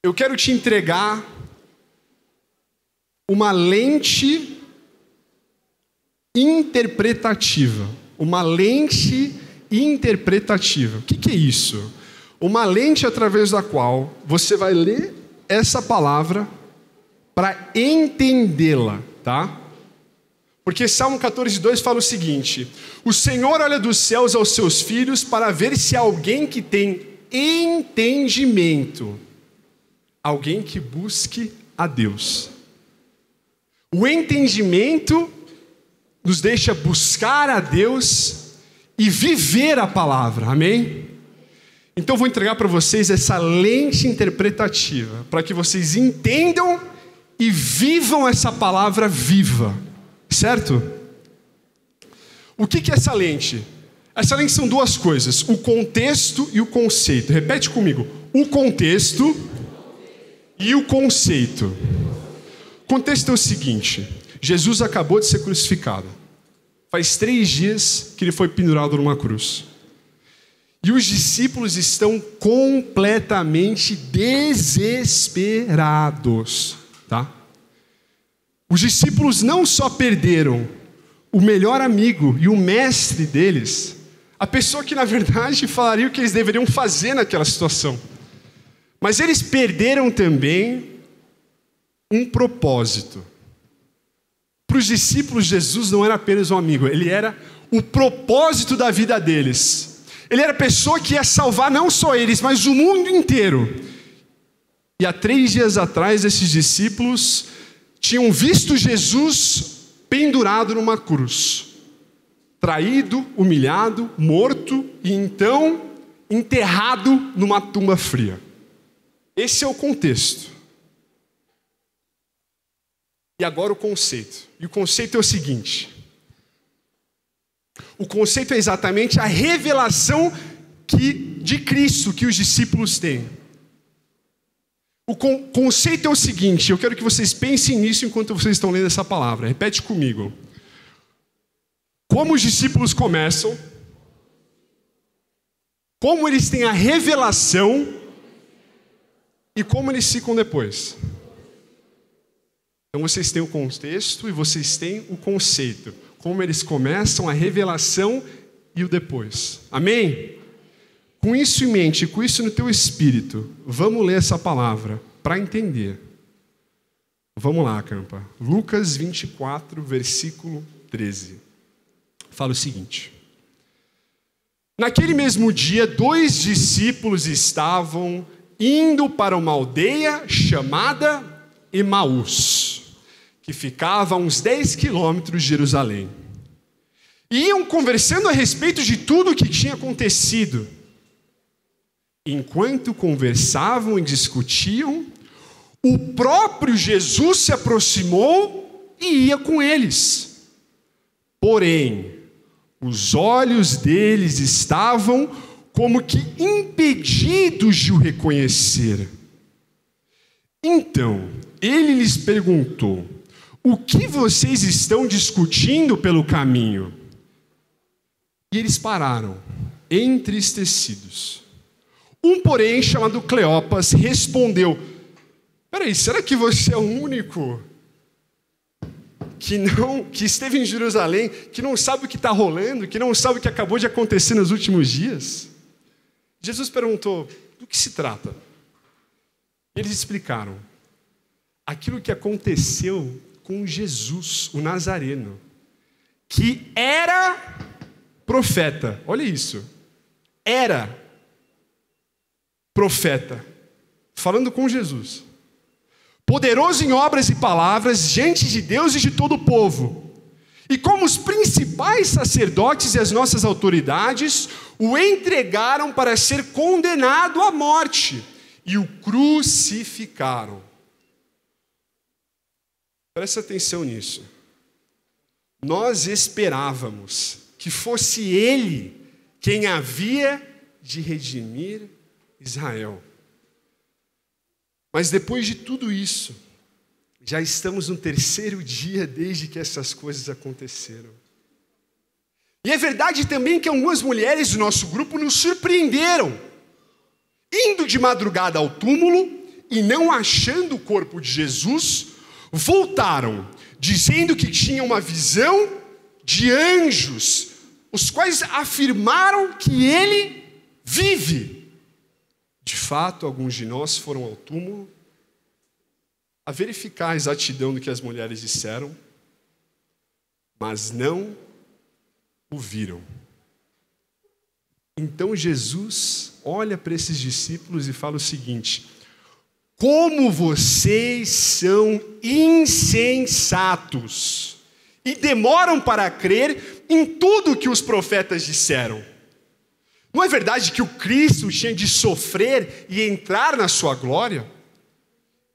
eu quero te entregar uma lente interpretativa. Uma lente interpretativa. O que é isso? Uma lente através da qual você vai ler essa palavra para entendê-la, tá? Porque Salmo 14:2 fala o seguinte: o Senhor olha dos céus aos seus filhos para ver se há alguém que tem entendimento, alguém que busque a Deus. O entendimento nos deixa buscar a Deus e viver a palavra, amém? Então eu vou entregar para vocês essa lente interpretativa, para que vocês entendam e vivam essa palavra viva, certo? O que é essa lente? Essa lente são duas coisas, o contexto e o conceito. Repete comigo, o contexto e o conceito. O contexto é o seguinte: Jesus acabou de ser crucificado. Faz 3 dias que ele foi pendurado numa cruz. E os discípulos estão completamente desesperados, tá? Os discípulos não só perderam o melhor amigo e o mestre deles, a pessoa que na verdade falaria o que eles deveriam fazer naquela situação, mas eles perderam também um propósito. Para os discípulos, Jesus não era apenas um amigo, ele era o propósito da vida deles. Ele era a pessoa que ia salvar não só eles, mas o mundo inteiro. E há 3 dias atrás, esses discípulos tinham visto Jesus pendurado numa cruz, traído, humilhado, morto e então enterrado numa tumba fria. Esse é o contexto. E agora o conceito. E o conceito é o seguinte: o conceito é exatamente a revelação de Cristo que os discípulos têm. O conceito é o seguinte, eu quero que vocês pensem nisso enquanto vocês estão lendo essa palavra. Repete comigo. Como os discípulos começam, como eles têm a revelação e como eles ficam depois. Então vocês têm o contexto e vocês têm o conceito. Como eles começam, a revelação e o depois. Amém? Com isso em mente, com isso no teu espírito, vamos ler essa palavra para entender. Vamos lá, Campa. Lucas 24, versículo 13. Fala o seguinte: naquele mesmo dia, 2 discípulos estavam indo para uma aldeia chamada Emaús, que ficava a uns 10 quilômetros de Jerusalém. E iam conversando a respeito de tudo o que tinha acontecido. Enquanto conversavam e discutiam, o próprio Jesus se aproximou e ia com eles. Porém, os olhos deles estavam como que impedidos de o reconhecer. Então, ele lhes perguntou: o que vocês estão discutindo pelo caminho? E eles pararam, entristecidos. Um, porém, chamado Cleopas, respondeu: peraí, será que você é o único que esteve em Jerusalém, que não sabe o que está rolando, que não sabe o que acabou de acontecer nos últimos dias? Jesus perguntou: do que se trata? Eles explicaram aquilo que aconteceu com Jesus, o Nazareno, que era profeta. Olha isso. Era profeta. Falando com Jesus. Poderoso em obras e palavras, diante de Deus e de todo o povo. E como os principais sacerdotes e as nossas autoridades o entregaram para ser condenado à morte e o crucificaram. Presta atenção nisso. Nós esperávamos que fosse ele quem havia de redimir Israel. Mas depois de tudo isso, já estamos no 3º dia desde que essas coisas aconteceram. E é verdade também que algumas mulheres do nosso grupo nos surpreenderam, indo de madrugada ao túmulo e não achando o corpo de Jesus, voltaram, dizendo que tinham uma visão de anjos, os quais afirmaram que ele vive. De fato, alguns de nós foram ao túmulo a verificar a exatidão do que as mulheres disseram, mas não o viram. Então Jesus olha para esses discípulos e fala o seguinte: como vocês são insensatos e demoram para crer em tudo que os profetas disseram. Não é verdade que o Cristo tinha de sofrer e entrar na sua glória?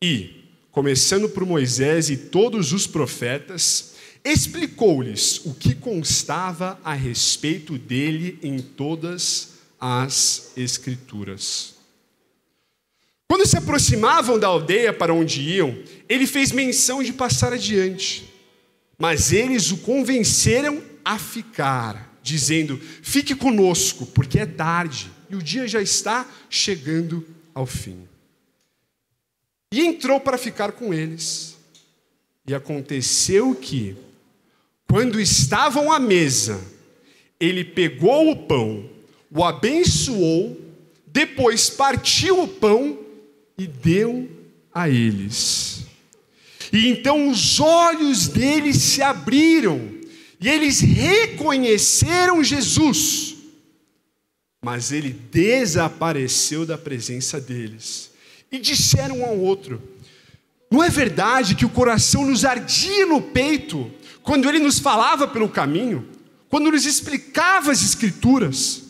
E, começando por Moisés e todos os profetas, explicou-lhes o que constava a respeito dele em todas as Escrituras. Quando se aproximavam da aldeia para onde iam, ele fez menção de passar adiante. Mas eles o convenceram a ficar, dizendo: fique conosco, porque é tarde e o dia já está chegando ao fim. E entrou para ficar com eles. E aconteceu que, quando estavam à mesa, ele pegou o pão, o abençoou, depois partiu o pão e deu a eles. E então os olhos deles se abriram, e eles reconheceram Jesus. Mas ele desapareceu da presença deles. E disseram um ao outro: não é verdade que o coração nos ardia no peito quando ele nos falava pelo caminho, quando nos explicava as Escrituras?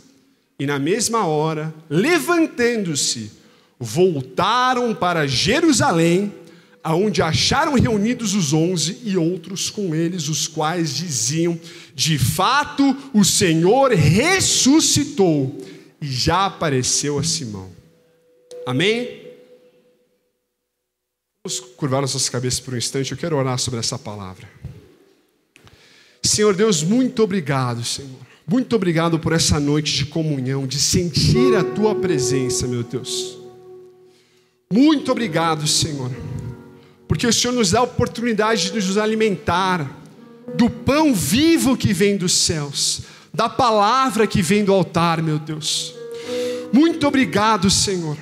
E na mesma hora, levantando-se, voltaram para Jerusalém, aonde acharam reunidos os 11 e outros com eles, os quais diziam: de fato o Senhor ressuscitou e já apareceu a Simão. Amém? Vamos curvar as nossas cabeças por um instante. Eu quero orar sobre essa palavra. Senhor Deus, muito obrigado, Senhor. Muito obrigado por essa noite de comunhão, de sentir a Tua presença, meu Deus. Muito obrigado, Senhor, porque o Senhor nos dá a oportunidade de nos alimentar do pão vivo que vem dos céus, da palavra que vem do altar, meu Deus. Muito obrigado, Senhor,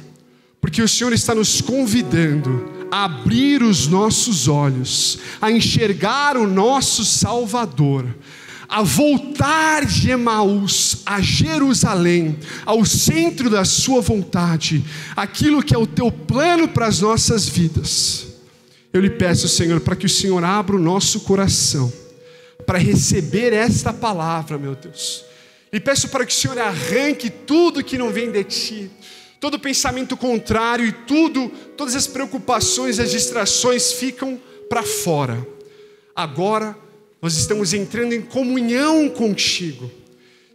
porque o Senhor está nos convidando a abrir os nossos olhos, a enxergar o nosso Salvador, a voltar de Emaús a Jerusalém, ao centro da sua vontade, aquilo que é o teu plano para as nossas vidas. Eu lhe peço, Senhor, para que o Senhor abra o nosso coração para receber esta palavra, meu Deus. E peço para que o Senhor arranque tudo que não vem de ti, todo pensamento contrário e todas as preocupações, as distrações ficam para fora. Agora nós estamos entrando em comunhão contigo.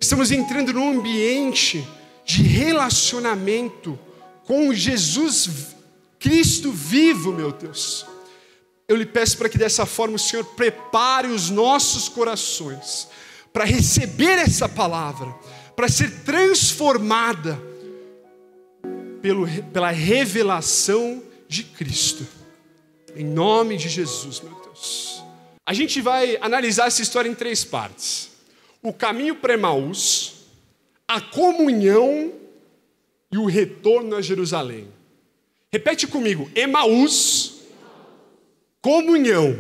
Estamos entrando num ambiente de relacionamento com Jesus Cristo vivo, meu Deus. Eu lhe peço para que dessa forma o Senhor prepare os nossos corações para receber essa palavra, para ser transformada pela revelação de Cristo. Em nome de Jesus, meu Deus. A gente vai analisar essa história em 3 partes: o caminho para Emaús, a comunhão e o retorno a Jerusalém. Repete comigo: Emaús, comunhão,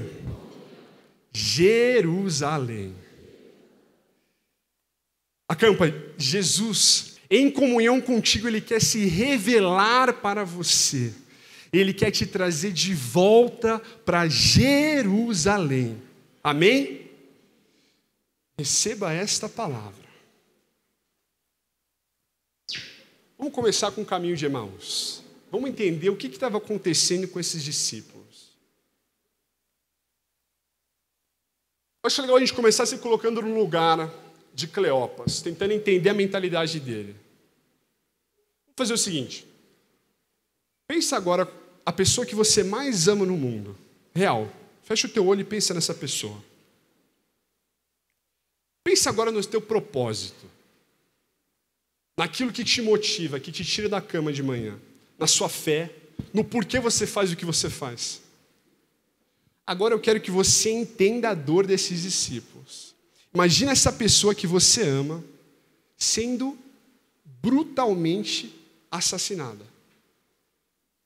Jerusalém. Acampa, Jesus, em comunhão contigo, Ele quer se revelar para você. Ele quer te trazer de volta para Jerusalém. Amém? Receba esta palavra. Vamos começar com o caminho de Emaús. Vamos entender o que estava acontecendo com esses discípulos. Eu acho legal a gente começar se colocando no lugar de Cleopas, tentando entender a mentalidade dele. Vamos fazer o seguinte. Pensa agora a pessoa que você mais ama no mundo. Real. Fecha o teu olho e pensa nessa pessoa. Pensa agora no teu propósito. Naquilo que te motiva, que te tira da cama de manhã. Na sua fé, no porquê você faz o que você faz. Agora eu quero que você entenda a dor desses discípulos. Imagina essa pessoa que você ama sendo brutalmente assassinada.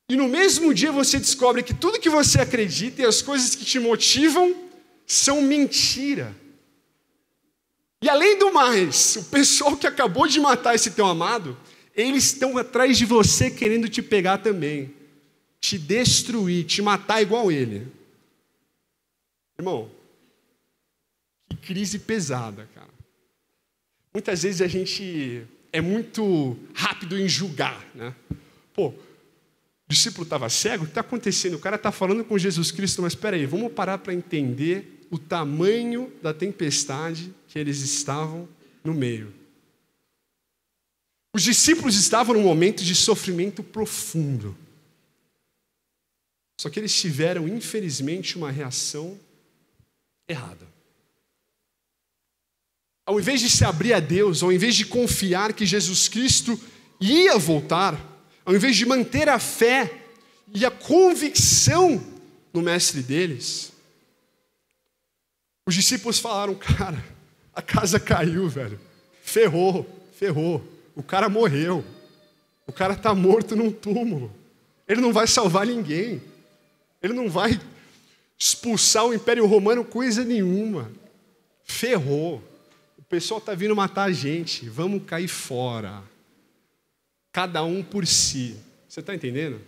E no mesmo dia você descobre que tudo que você acredita e as coisas que te motivam são mentira. E além do mais, o pessoal que acabou de matar esse teu amado, eles estão atrás de você querendo te pegar também. Te destruir, te matar igual ele. Irmão, que crise pesada, cara. Muitas vezes a gente é muito rápido em julgar, né? Pô, o discípulo estava cego, o que está acontecendo? O cara está falando com Jesus Cristo, mas espera aí, vamos parar para entender o tamanho da tempestade que eles estavam no meio. Os discípulos estavam num momento de sofrimento profundo. Só que eles tiveram, infelizmente, uma reação errada. Ao invés de se abrir a Deus, ao invés de confiar que Jesus Cristo ia voltar, ao invés de manter a fé e a convicção no mestre deles, os discípulos falaram, cara, a casa caiu, velho. Ferrou. O cara morreu. O cara está morto num túmulo. Ele não vai salvar ninguém. Ele não vai expulsar o Império Romano coisa nenhuma. Ferrou. O pessoal está vindo matar a gente. Vamos cair fora. Cada um por si. Você está entendendo?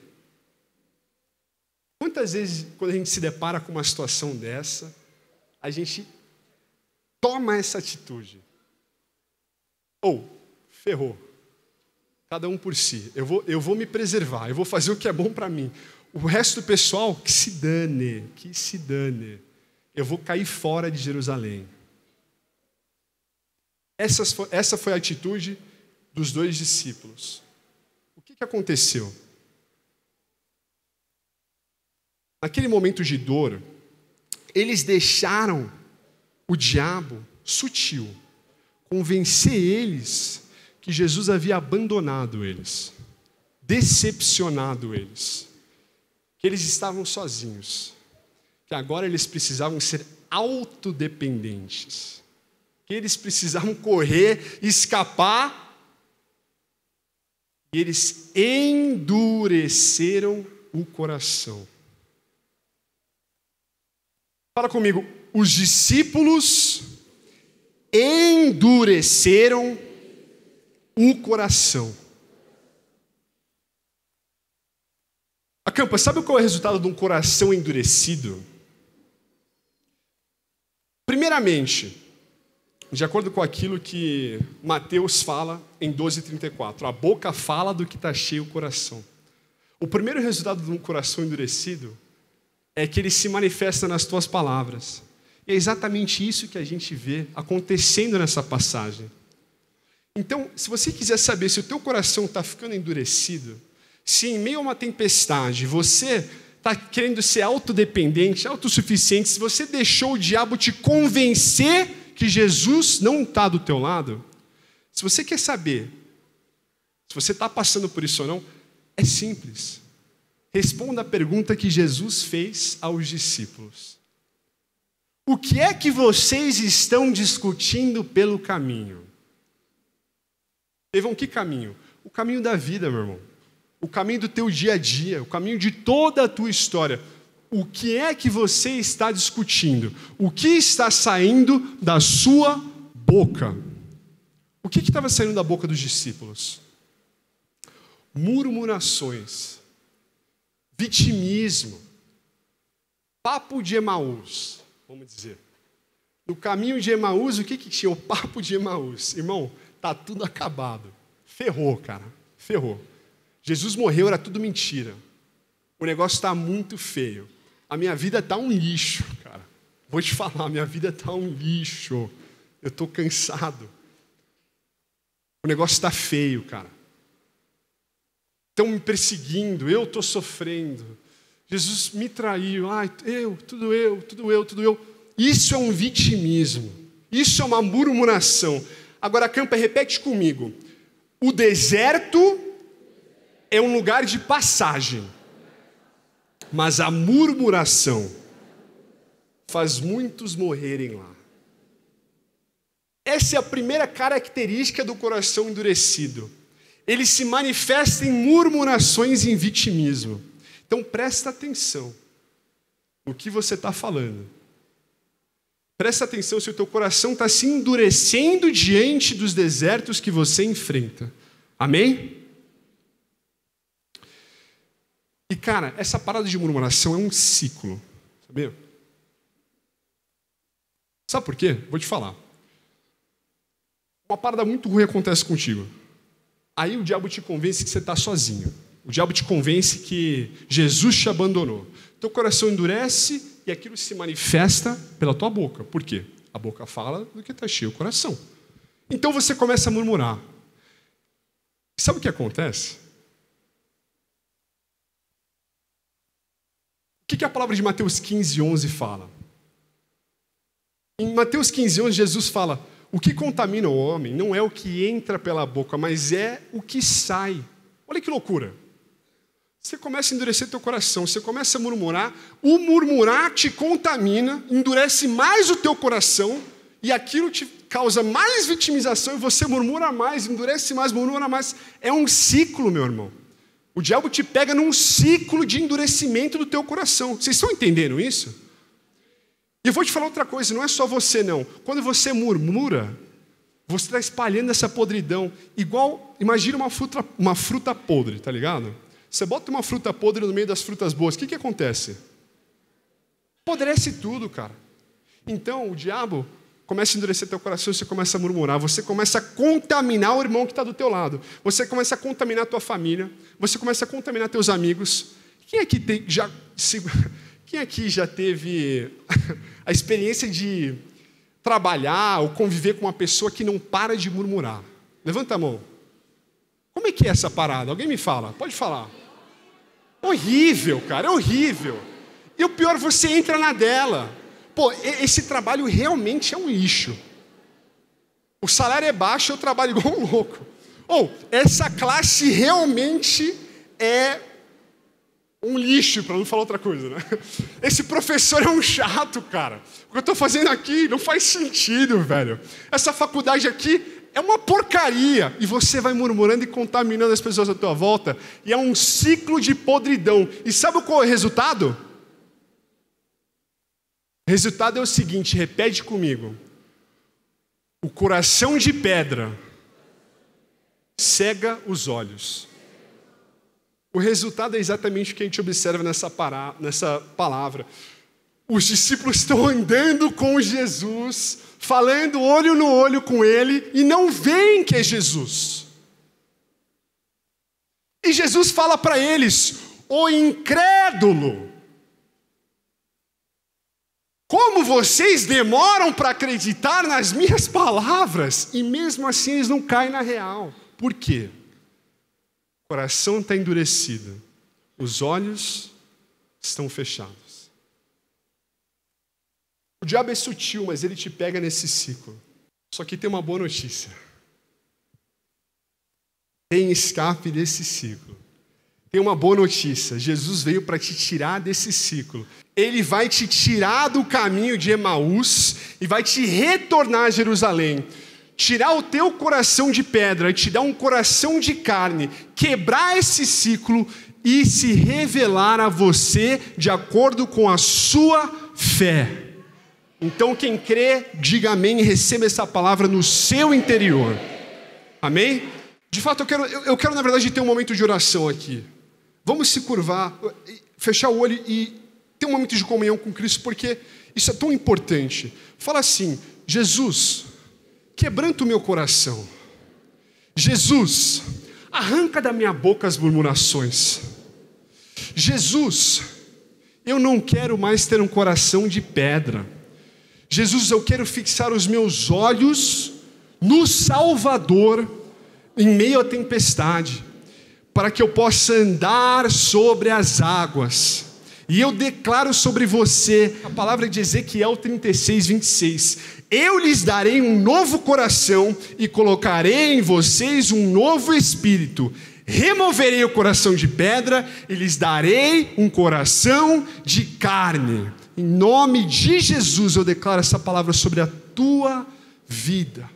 Quantas vezes, quando a gente se depara com uma situação dessa, a gente toma essa atitude? Ferrou. Cada um por si. Eu vou me preservar. Eu vou fazer o que é bom para mim. O resto do pessoal, que se dane. Eu vou cair fora de Jerusalém. Essa foi a atitude dos dois discípulos. O que aconteceu? Naquele momento de dor, eles deixaram o diabo sutil convencer eles que Jesus havia abandonado eles, decepcionado eles, que eles estavam sozinhos, que agora eles precisavam ser autodependentes, que eles precisavam correr, escapar, e eles endureceram o coração. Fala comigo, os discípulos endureceram o coração. Acampa, sabe qual é o resultado de um coração endurecido? Primeiramente, de acordo com aquilo que Mateus fala em 12:34, a boca fala do que está cheio o coração. O primeiro resultado de um coração endurecido é que ele se manifesta nas tuas palavras. E é exatamente isso que a gente vê acontecendo nessa passagem. Então, se você quiser saber se o teu coração está ficando endurecido, se em meio a uma tempestade você está querendo ser autodependente, autossuficiente, se você deixou o diabo te convencer que Jesus não está do teu lado, se você quer saber se você está passando por isso ou não, é simples. Responda a pergunta que Jesus fez aos discípulos. O que é que vocês estão discutindo pelo caminho? Evão, que caminho? O caminho da vida, meu irmão. O caminho do teu dia a dia, o caminho de toda a tua história. O que é que você está discutindo? O que está saindo da sua boca? O que estava saindo da boca dos discípulos? Murmurações, vitimismo, papo de Emaús, vamos dizer. No caminho de Emaús, o que tinha? O papo de Emaús. Irmão, tá tudo acabado. Ferrou, cara. Ferrou. Jesus morreu, era tudo mentira. O negócio está muito feio. A minha vida está um lixo, cara. Vou te falar, a minha vida está um lixo. Eu estou cansado. O negócio está feio, cara. Estão me perseguindo, eu estou sofrendo. Jesus me traiu, tudo eu. Isso é um vitimismo. Isso é uma murmuração. Agora, Campa, repete comigo. O deserto é um lugar de passagem. mas a murmuração faz muitos morrerem lá. Essa é a primeira característica do coração endurecido. Ele se manifesta em murmurações e em vitimismo. Então presta atenção no que você está falando. Presta atenção se o teu coração está se endurecendo diante dos desertos que você enfrenta. Amém? E cara, essa parada de murmuração é um ciclo. Sabia? Sabe por quê? Vou te falar. Uma parada muito ruim acontece contigo. Aí o diabo te convence que você está sozinho. O diabo te convence que Jesus te abandonou. Teu coração endurece e aquilo se manifesta pela tua boca. Por quê? A boca fala do que está cheio o coração. Então você começa a murmurar. Sabe o que acontece? O que a palavra de Mateus 15:11 fala? Em Mateus 15:11, Jesus fala: o que contamina o homem não é o que entra pela boca, mas é o que sai. Olha que loucura. Você começa a endurecer teu coração, você começa a murmurar, o murmurar te contamina, endurece mais o teu coração, e aquilo te causa mais vitimização, e você murmura mais, endurece mais, murmura mais. É um ciclo, meu irmão. O diabo te pega num ciclo de endurecimento do teu coração. Vocês estão entendendo isso? E eu vou te falar outra coisa, não é só você não. Quando você murmura, você está espalhando essa podridão. Igual, imagina uma fruta podre, tá ligado? Você bota uma fruta podre no meio das frutas boas, o que acontece? Apodrece tudo, cara. Então, o diabo começa a endurecer teu coração, você começa a murmurar, você começa a contaminar o irmão que está do teu lado, você começa a contaminar a tua família, você começa a contaminar teus amigos. Quem aqui já teve a experiência de trabalhar ou conviver com uma pessoa que não para de murmurar? Levanta a mão. Como é que é essa parada? Alguém me fala? Pode falar. Horrível, cara, é horrível. E o pior, você entra na dela. Pô, esse trabalho realmente é um lixo. O salário é baixo, eu trabalho igual um louco. Ou, essa classe realmente é um lixo, para não falar outra coisa, né? Esse professor é um chato, cara. O que eu estou fazendo aqui não faz sentido, velho. Essa faculdade aqui é uma porcaria. E você vai murmurando e contaminando as pessoas à tua volta. E é um ciclo de podridão. E sabe qual é o resultado? O resultado é o seguinte, repete comigo. O coração de pedra cega os olhos. O resultado é exatamente o que a gente observa nessa palavra. Os discípulos estão andando com Jesus, falando olho no olho com ele, e não veem que é Jesus. E Jesus fala para eles, o incrédulo, como vocês demoram para acreditar nas minhas palavras, e mesmo assim eles não caem na real. Por quê? O coração está endurecido, os olhos estão fechados. O diabo é sutil, mas ele te pega nesse ciclo. Só que tem uma boa notícia. Tem escape desse ciclo. Tem uma boa notícia. Jesus veio para te tirar desse ciclo. Ele vai te tirar do caminho de Emaús e vai te retornar a Jerusalém. Tirar o teu coração de pedra e te dar um coração de carne. Quebrar esse ciclo e se revelar a você de acordo com a sua fé. Então quem crê, diga amém e receba essa palavra no seu interior. Amém? De fato, eu quero na verdade ter um momento de oração aqui. Vamos se curvar, fechar o olho e ter um momento de comunhão com Cristo, porque isso é tão importante. Fala assim, Jesus, quebranta o meu coração. Jesus, arranca da minha boca as murmurações. Jesus, eu não quero mais ter um coração de pedra. Jesus, eu quero fixar os meus olhos no Salvador em meio à tempestade, para que eu possa andar sobre as águas. E eu declaro sobre você, a palavra de Ezequiel 36:26, eu lhes darei um novo coração e colocarei em vocês um novo espírito. removerei o coração de pedra e lhes darei um coração de carne. Em nome de Jesus eu declaro essa palavra sobre a tua vida.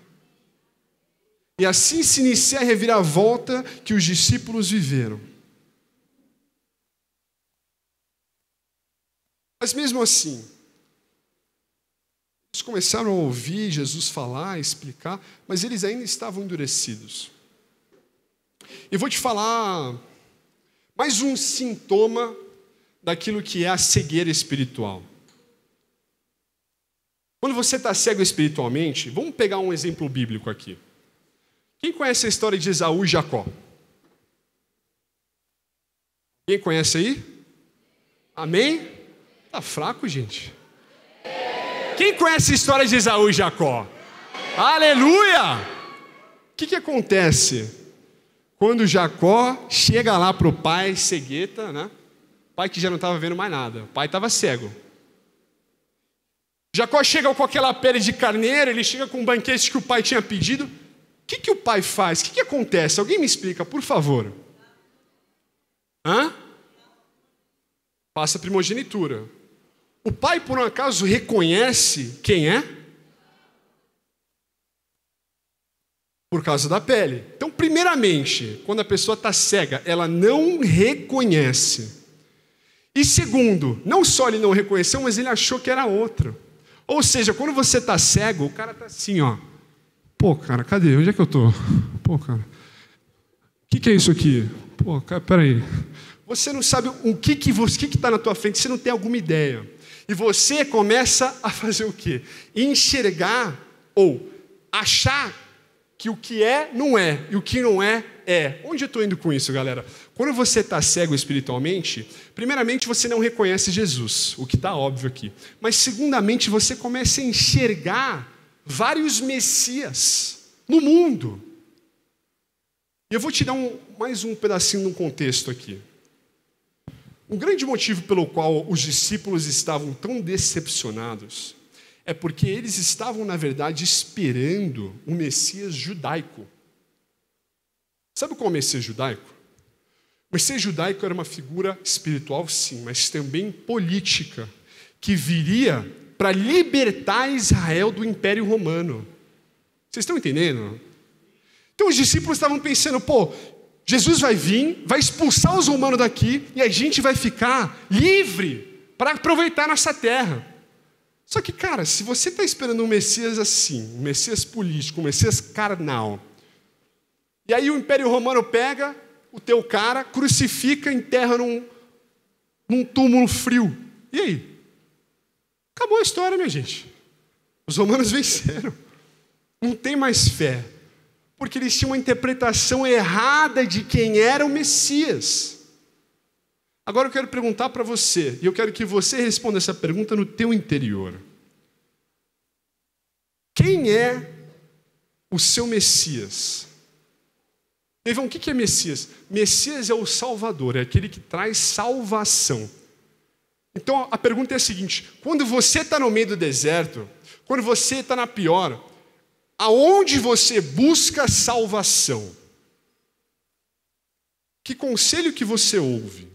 E assim se inicia a reviravolta que os discípulos viveram. Mas mesmo assim, eles começaram a ouvir Jesus falar, explicar, mas eles ainda estavam endurecidos. E vou te falar mais um sintoma daquilo que é a cegueira espiritual. Quando você está cego espiritualmente, vamos pegar um exemplo bíblico aqui. Quem conhece a história de Esaú e Jacó? Quem conhece aí? Amém? Tá fraco, gente? Quem conhece a história de Esaú e Jacó? Aleluia! O que acontece quando Jacó chega lá para o pai, cegueta, né? Pai que já não estava vendo mais nada, o pai estava cego. Jacó chega com aquela pele de carneiro, ele chega com um banquete que o pai tinha pedido. O que o pai faz? O que acontece? Alguém me explica, por favor. Passa a primogenitura. O pai, por um acaso, reconhece quem é? Por causa da pele. Então, primeiramente, quando a pessoa está cega, ela não reconhece. E segundo, não só ele não reconheceu, mas ele achou que era outro. Ou seja, quando você está cego, o cara está assim, ó. Pô, cara, cadê? Onde é que eu tô? Pô, cara. O que é isso aqui? Pô, cara, peraí. Você não sabe o que está na tua frente, você não tem alguma ideia. E você começa a fazer o quê? Enxergar ou achar que o que é, não é. E o que não é, é. Onde eu estou indo com isso, galera? Quando você está cego espiritualmente, primeiramente você não reconhece Jesus, o que está óbvio aqui. Mas segundamente você começa a enxergar vários messias no mundo. E eu vou te dar mais um pedacinho de um contexto aqui. Um grande motivo pelo qual os discípulos estavam tão decepcionados é porque eles estavam, na verdade, esperando um Messias judaico. Sabe qual é o Messias judaico? O Messias judaico era uma figura espiritual, sim, mas também política, que viria para libertar Israel do Império Romano. Vocês estão entendendo? Então os discípulos estavam pensando, pô, Jesus vai vir, vai expulsar os romanos daqui e a gente vai ficar livre para aproveitar nossa terra. Só que, cara, se você está esperando um Messias assim, um Messias político, um Messias carnal, e aí o Império Romano pega o teu cara, crucifica, enterra num túmulo frio. E aí? Acabou a história, minha gente. Os romanos venceram. Não tem mais fé. Porque eles tinham uma interpretação errada de quem era o Messias. Agora eu quero perguntar para você, e eu quero que você responda essa pergunta no teu interior. Quem é o seu Messias? Evão, o que é Messias? Messias é o Salvador, é aquele que traz salvação. Então a pergunta é a seguinte: quando você está no meio do deserto, quando você está na pior, aonde você busca salvação? Que conselho que você ouve?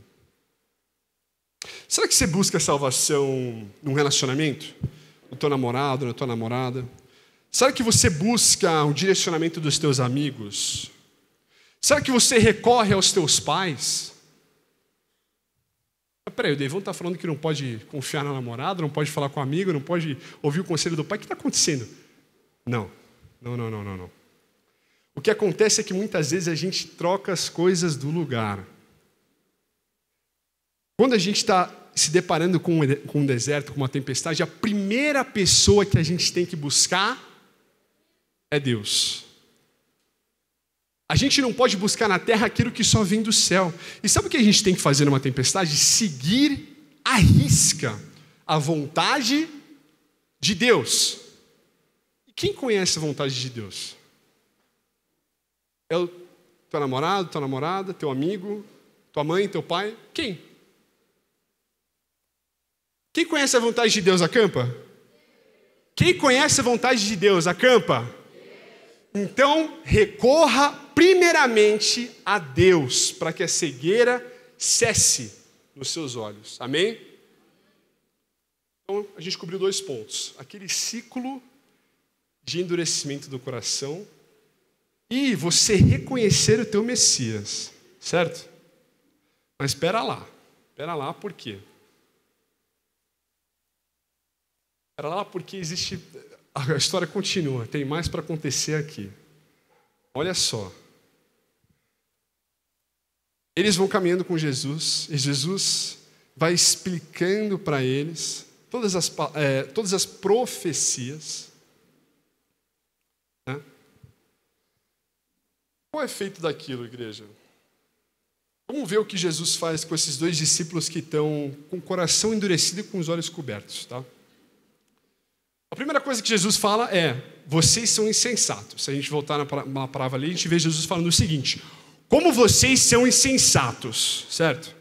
Será que você busca salvação num relacionamento? No teu namorado, na tua namorada? Será que você busca o direcionamento dos teus amigos? Será que você recorre aos teus pais? Peraí, o Devon está falando que não pode confiar na namorada, não pode falar com o amigo, não pode ouvir o conselho do pai. O que está acontecendo? Não. O que acontece é que muitas vezes a gente troca as coisas do lugar. Quando a gente está se deparando com um deserto, com uma tempestade, a primeira pessoa que a gente tem que buscar é Deus. A gente não pode buscar na terra aquilo que só vem do céu. E sabe o que a gente tem que fazer numa tempestade? Seguir à risca a vontade de Deus. E quem conhece a vontade de Deus? É o teu namorado, tua namorada, teu amigo, tua mãe, teu pai? Quem? Quem conhece a vontade de Deus, acampa? Quem conhece a vontade de Deus, acampa? Então, recorra primeiramente a Deus, para que a cegueira cesse nos seus olhos. Amém? Então, a gente cobriu 2 pontos. Aquele ciclo de endurecimento do coração e você reconhecer o teu Messias, certo? Mas espera lá, por quê? Espera lá porque existe, a história continua, tem mais para acontecer aqui. Olha só. Eles vão caminhando com Jesus, e Jesus vai explicando para eles todas as profecias. Né? Qual é o efeito daquilo, igreja? Vamos ver o que Jesus faz com esses 2 discípulos que estão com o coração endurecido e com os olhos cobertos. Tá? A primeira coisa que Jesus fala é: vocês são insensatos. Se a gente voltar na palavra ali, a gente vê Jesus falando o seguinte: como vocês são insensatos, certo?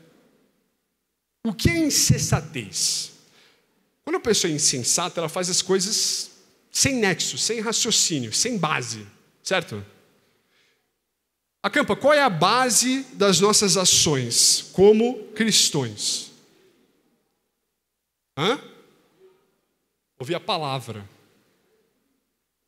O que é insensatez? Quando a pessoa é insensata, ela faz as coisas sem nexo, sem raciocínio, sem base, certo? Acampa, qual é a base das nossas ações como cristãos? Ouvir a palavra.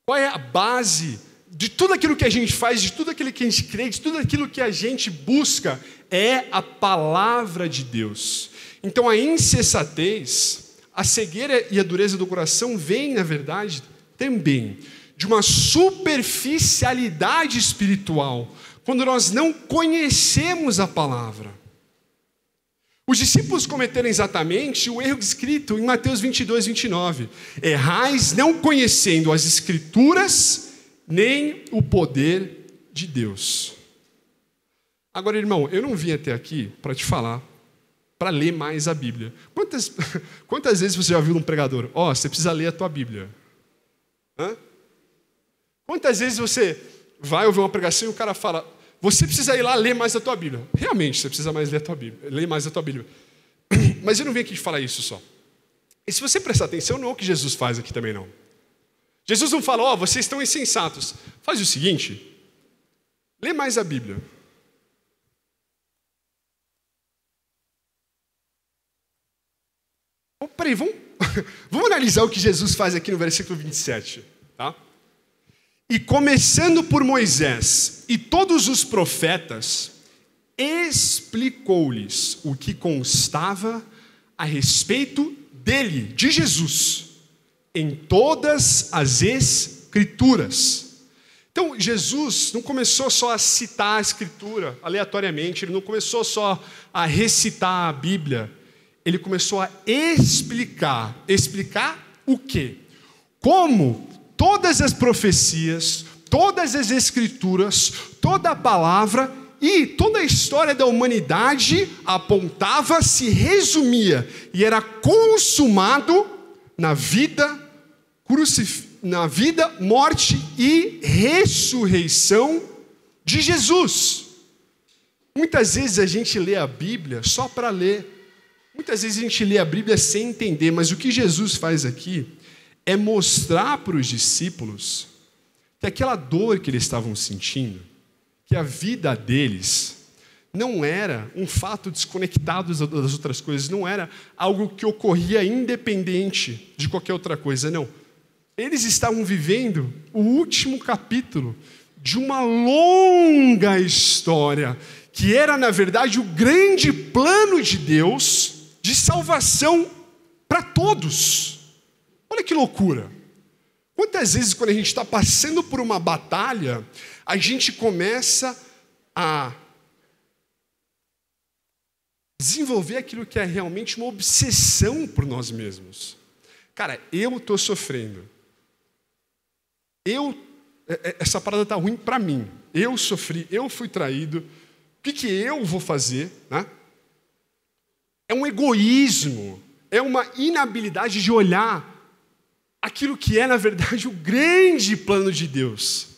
Qual é a base de tudo aquilo que a gente faz, de tudo aquilo que a gente crê, de tudo aquilo que a gente busca? É a palavra de Deus. Então a insensatez, a cegueira e a dureza do coração vem, na verdade, também de uma superficialidade espiritual, quando nós não conhecemos a palavra. Os discípulos cometeram exatamente o erro escrito em Mateus 22, 29. Errais não conhecendo as Escrituras, nem o poder de Deus. Agora, irmão, eu não vim até aqui para te falar, para ler mais a Bíblia. Quantas vezes você já viu um pregador? Você precisa ler a tua Bíblia. Quantas vezes você vai ouvir uma pregação e o cara fala: você precisa ir lá ler mais a tua Bíblia. Realmente, você precisa mais ler a tua Bíblia, ler mais a tua Bíblia. Mas eu não vim aqui te falar isso só. E se você prestar atenção, não é o que Jesus faz aqui também, não. Jesus não fala: vocês estão insensatos. Faz o seguinte, lê mais a Bíblia. Peraí, vamos analisar o que Jesus faz aqui no versículo 27, tá? E começando por Moisés e todos os profetas, explicou-lhes o que constava a respeito dele, de Jesus, em todas as Escrituras. Então, Jesus não começou só a citar a Escritura aleatoriamente, ele não começou só a recitar a Bíblia, ele começou a explicar. Explicar o quê? Como todas as profecias, todas as Escrituras, toda a palavra e toda a história da humanidade apontava, se resumia e era consumado na vida, morte e ressurreição de Jesus. Muitas vezes a gente lê a Bíblia só para ler. Muitas vezes a gente lê a Bíblia sem entender, mas o que Jesus faz aqui é mostrar para os discípulos que aquela dor que eles estavam sentindo, que a vida deles não era um fato desconectado das outras coisas, não era algo que ocorria independente de qualquer outra coisa, não. Eles estavam vivendo o último capítulo de uma longa história, que era, na verdade, o grande plano de Deus de salvação para todos. Olha que loucura. Quantas vezes, quando a gente está passando por uma batalha, a gente começa a desenvolver aquilo que é realmente uma obsessão por nós mesmos. Cara, eu estou sofrendo. Essa parada está ruim para mim. Eu sofri, eu fui traído. O que eu vou fazer? Né? É um egoísmo, é uma inabilidade de olhar aquilo que é, na verdade, o grande plano de Deus.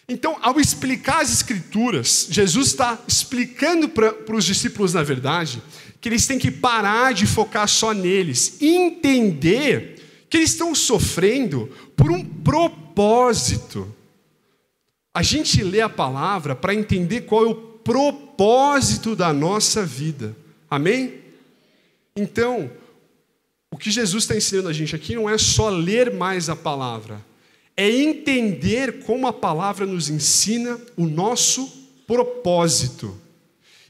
Então, ao explicar as Escrituras, Jesus está explicando para os discípulos, na verdade, que eles têm que parar de focar só neles, entender que eles estão sofrendo por um propósito. A gente lê a palavra para entender qual é o propósito da nossa vida. Amém? Então, o que Jesus está ensinando a gente aqui não é só ler mais a palavra, é entender como a palavra nos ensina o nosso propósito.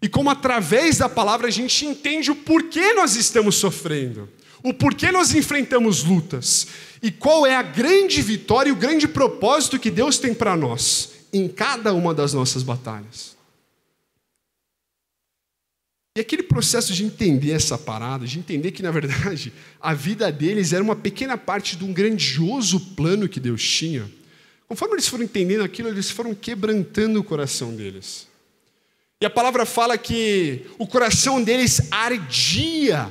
E como através da palavra a gente entende o porquê nós estamos sofrendo, o porquê nós enfrentamos lutas, e qual é a grande vitória e o grande propósito que Deus tem para nós, em cada uma das nossas batalhas. E aquele processo de entender essa parada, de entender que, na verdade, a vida deles era uma pequena parte de um grandioso plano que Deus tinha, conforme eles foram entendendo aquilo, eles foram quebrantando o coração deles. E a palavra fala que o coração deles ardia.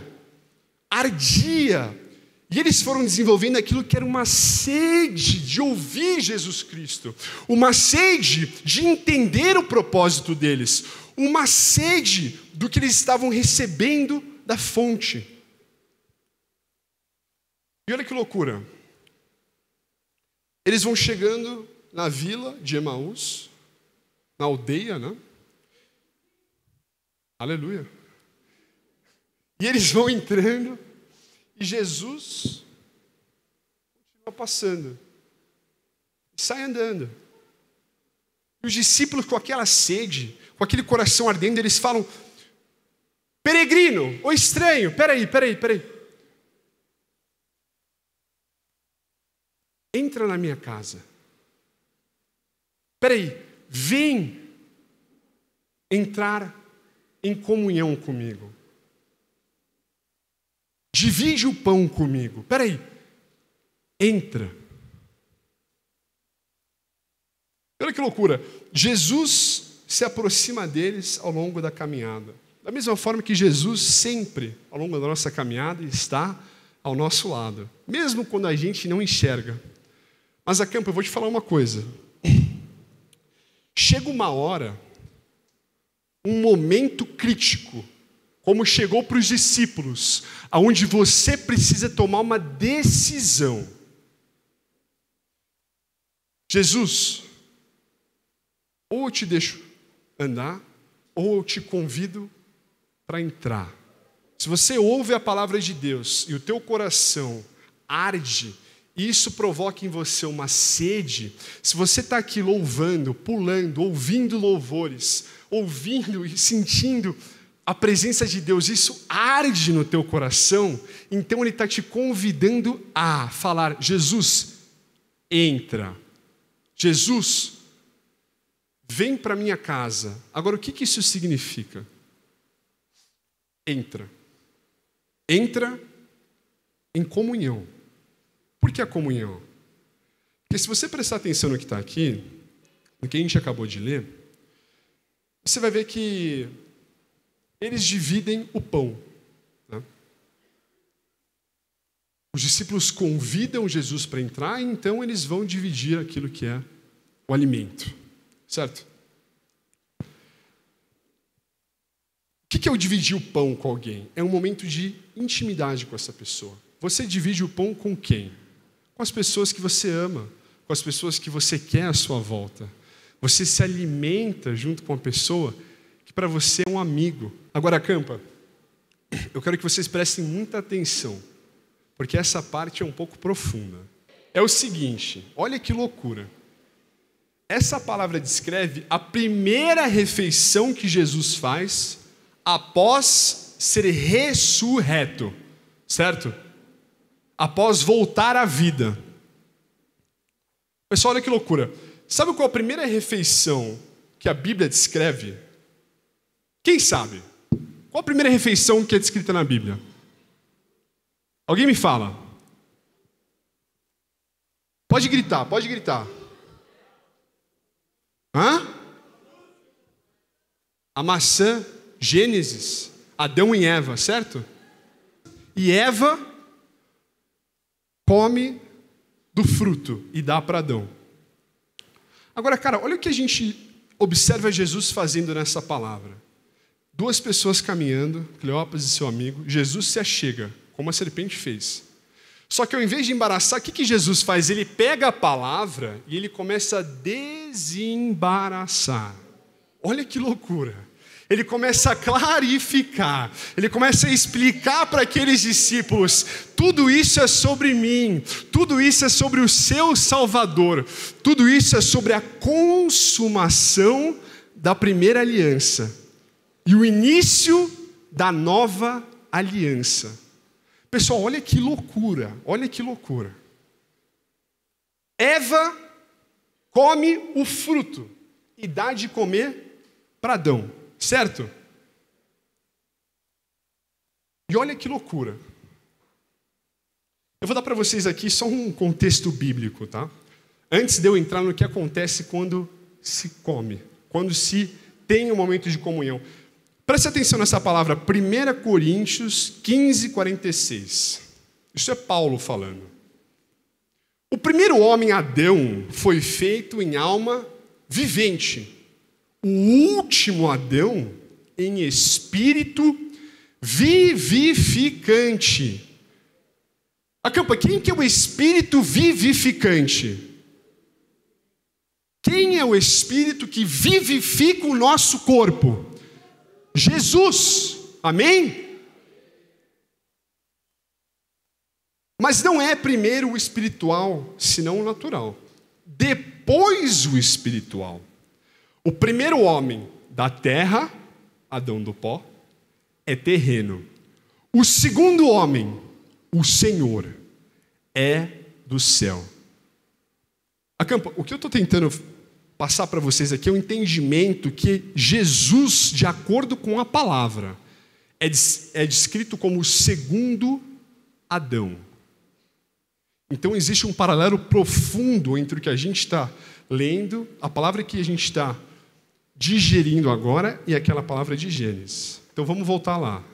E eles foram desenvolvendo aquilo que era uma sede de ouvir Jesus Cristo, uma sede de entender o propósito deles, uma sede do que eles estavam recebendo da fonte. E olha que loucura. Eles vão chegando na vila de Emaús, na aldeia, né? Aleluia. E eles vão entrando e Jesus continua passando. E sai andando. E os discípulos com aquela sede, com aquele coração ardendo, eles falam: peregrino, ou estranho, peraí. Entra na minha casa. Peraí, vem entrar em comunhão comigo. Divide o pão comigo. Peraí, entra. Olha que loucura. Jesus se aproxima deles ao longo da caminhada. Da mesma forma que Jesus sempre, ao longo da nossa caminhada, está ao nosso lado. Mesmo quando a gente não enxerga. Mas, Acampo, eu vou te falar uma coisa. Chega uma hora, um momento crítico, como chegou para os discípulos, aonde você precisa tomar uma decisão. Jesus, ou eu te deixo andar, ou eu te convido para entrar. Se você ouve a palavra de Deus e o teu coração arde, e isso provoca em você uma sede, se você está aqui louvando, pulando, ouvindo louvores, ouvindo e sentindo a presença de Deus, isso arde no teu coração, então Ele está te convidando a falar: Jesus, entra. Jesus, vem para minha casa. Agora, o que isso significa? Entra. Entra em comunhão. Por que a comunhão? Porque se você prestar atenção no que está aqui, no que a gente acabou de ler, você vai ver que eles dividem o pão. Né? Os discípulos convidam Jesus para entrar, e então eles vão dividir aquilo que é o alimento. Certo? O que é o dividir o pão com alguém? É um momento de intimidade com essa pessoa. Você divide o pão com quem? Com as pessoas que você ama, com as pessoas que você quer à sua volta. Você se alimenta junto com uma pessoa que para você é um amigo. Agora, Campa, eu quero que vocês prestem muita atenção, porque essa parte é um pouco profunda. É o seguinte, olha que loucura. Essa palavra descreve a primeira refeição que Jesus faz após ser ressurreto, certo? Após voltar à vida. Pessoal, olha que loucura. Sabe qual é a primeira refeição que a Bíblia descreve? Quem sabe? Qual a primeira refeição que é descrita na Bíblia? Alguém me fala? Pode gritar, pode gritar. Hã? A maçã, Gênesis, Adão e Eva, certo? E Eva come do fruto e dá para Adão. Agora, cara, olha o que a gente observa Jesus fazendo nessa palavra. Duas pessoas caminhando, Cleópas e seu amigo, Jesus se achega, como a serpente fez. Só que ao invés de embaraçar, o que Jesus faz? Ele pega a palavra e ele começa a desembaraçar. Olha que loucura. Ele começa a clarificar, ele começa a explicar para aqueles discípulos: tudo isso é sobre mim, tudo isso é sobre o seu Salvador, tudo isso é sobre a consumação da primeira aliança e o início da nova aliança. Pessoal, olha que loucura, olha que loucura. Eva come o fruto e dá de comer para Adão. Certo? E olha que loucura. Eu vou dar para vocês aqui só um contexto bíblico, tá? Antes de eu entrar no que acontece quando se come, quando se tem um momento de comunhão. Preste atenção nessa palavra, 1 Coríntios 15, 46. Isso é Paulo falando. O primeiro homem, Adão, foi feito em alma vivente. O último Adão, em espírito vivificante. Acampa, quem que é o espírito vivificante? Quem é o espírito que vivifica o nosso corpo? Jesus. Amém? Mas não é primeiro o espiritual, senão o natural. Depois o espiritual. O primeiro homem da terra, Adão do pó, é terreno. O segundo homem, o Senhor, é do céu. Acampa, o que eu estou tentando passar para vocês aqui é um entendimento que Jesus, de acordo com a palavra, é descrito como o segundo Adão. Então existe um paralelo profundo entre o que a gente está lendo, a palavra que a gente está digerindo agora e aquela palavra de Gênesis. Então vamos voltar lá.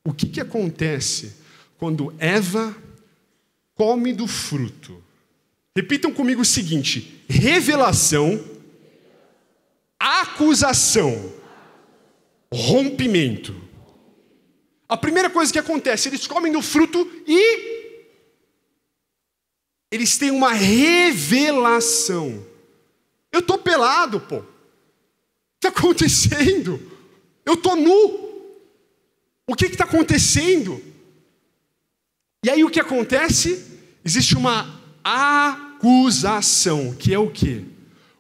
O que acontece quando Eva come do fruto? Repitam comigo o seguinte: revelação, acusação, rompimento. A primeira coisa que acontece, eles comem do fruto e eles têm uma revelação. Eu estou pelado, pô. O que está acontecendo? Eu estou nu. O que está acontecendo? E aí o que acontece? Existe uma acusação, que é o quê?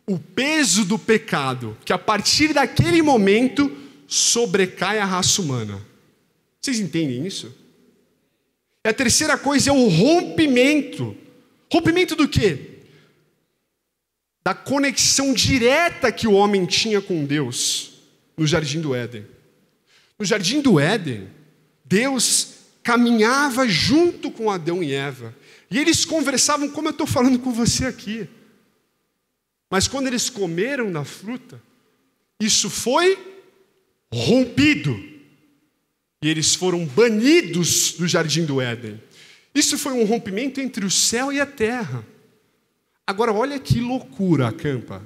O peso do pecado, que a partir daquele momento sobrecai a raça humana. Vocês entendem isso? E a terceira coisa é o rompimento. Rompimento do quê? Da conexão direta que o homem tinha com Deus no Jardim do Éden. No Jardim do Éden, Deus caminhava junto com Adão e Eva. E eles conversavam como eu estou falando com você aqui. Mas quando eles comeram da fruta, isso foi rompido. E eles foram banidos do Jardim do Éden. Isso foi um rompimento entre o céu e a terra. Agora olha que loucura, Acampa.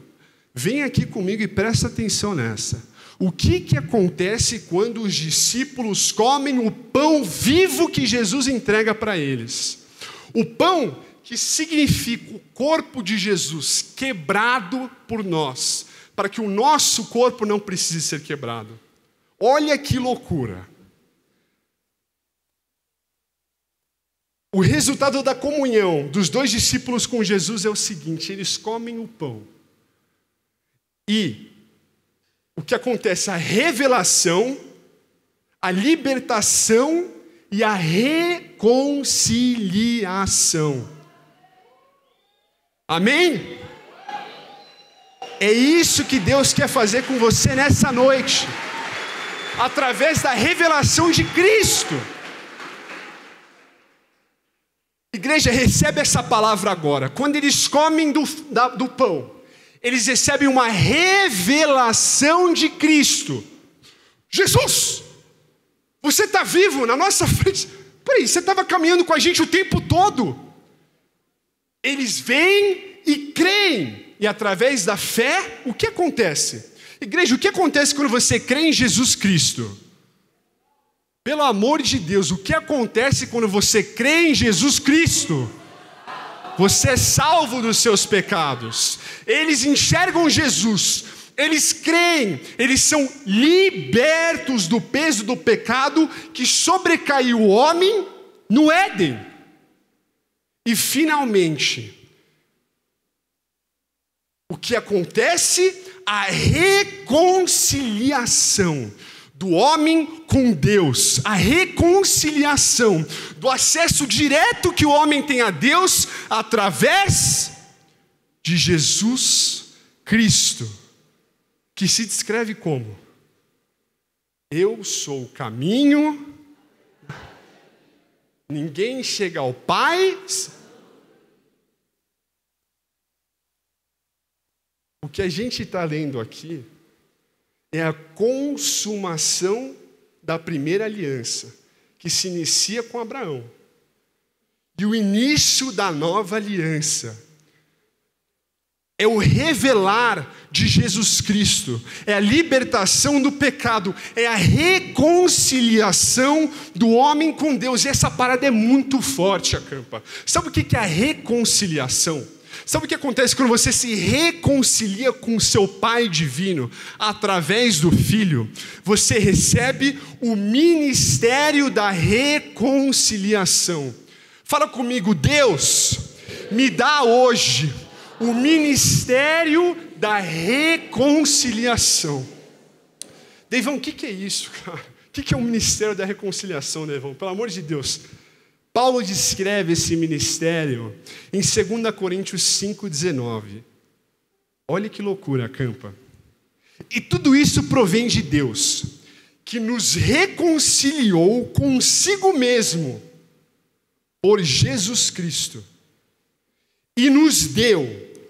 Vem aqui comigo e presta atenção nessa. O que acontece quando os discípulos comem o pão vivo que Jesus entrega para eles? O pão que significa o corpo de Jesus quebrado por nós, para que o nosso corpo não precise ser quebrado. Olha que loucura. O resultado da comunhão dos dois discípulos com Jesus é o seguinte: eles comem o pão. E o que acontece? A revelação, a libertação e a reconciliação. Amém? É isso que Deus quer fazer com você nessa noite, através da revelação de Cristo. Igreja, recebe essa palavra agora. Quando eles comem do pão, eles recebem uma revelação de Cristo. Jesus, você está vivo na nossa frente. Peraí, você estava caminhando com a gente o tempo todo. Eles vêm e creem. E através da fé, o que acontece? Igreja, o que acontece quando você crê em Jesus Cristo? Pelo amor de Deus, o que acontece quando você crê em Jesus Cristo? Você é salvo dos seus pecados. Eles enxergam Jesus, eles creem, eles são libertos do peso do pecado que sobrecaiu o homem no Éden. E finalmente, o que acontece? A reconciliação do homem com Deus, a reconciliação do acesso direto que o homem tem a Deus através de Jesus Cristo, que se descreve como: eu sou o caminho, ninguém chega ao Pai. O que a gente está lendo aqui é a consumação da primeira aliança, que se inicia com Abraão. E o início da nova aliança é o revelar de Jesus Cristo, é a libertação do pecado, é a reconciliação do homem com Deus. E essa parada é muito forte, Acampa. Sabe o que é a reconciliação? Sabe o que acontece quando você se reconcilia com o seu Pai divino através do Filho? Você recebe o ministério da reconciliação. Fala comigo: Deus, me dá hoje o ministério da reconciliação. Deivão, o que é isso, cara? O que é o ministério da reconciliação, Deivão? Pelo amor de Deus. Paulo descreve esse ministério em 2 Coríntios 5,19. Olha que loucura, Acampa. E tudo isso provém de Deus, que nos reconciliou consigo mesmo por Jesus Cristo e nos deu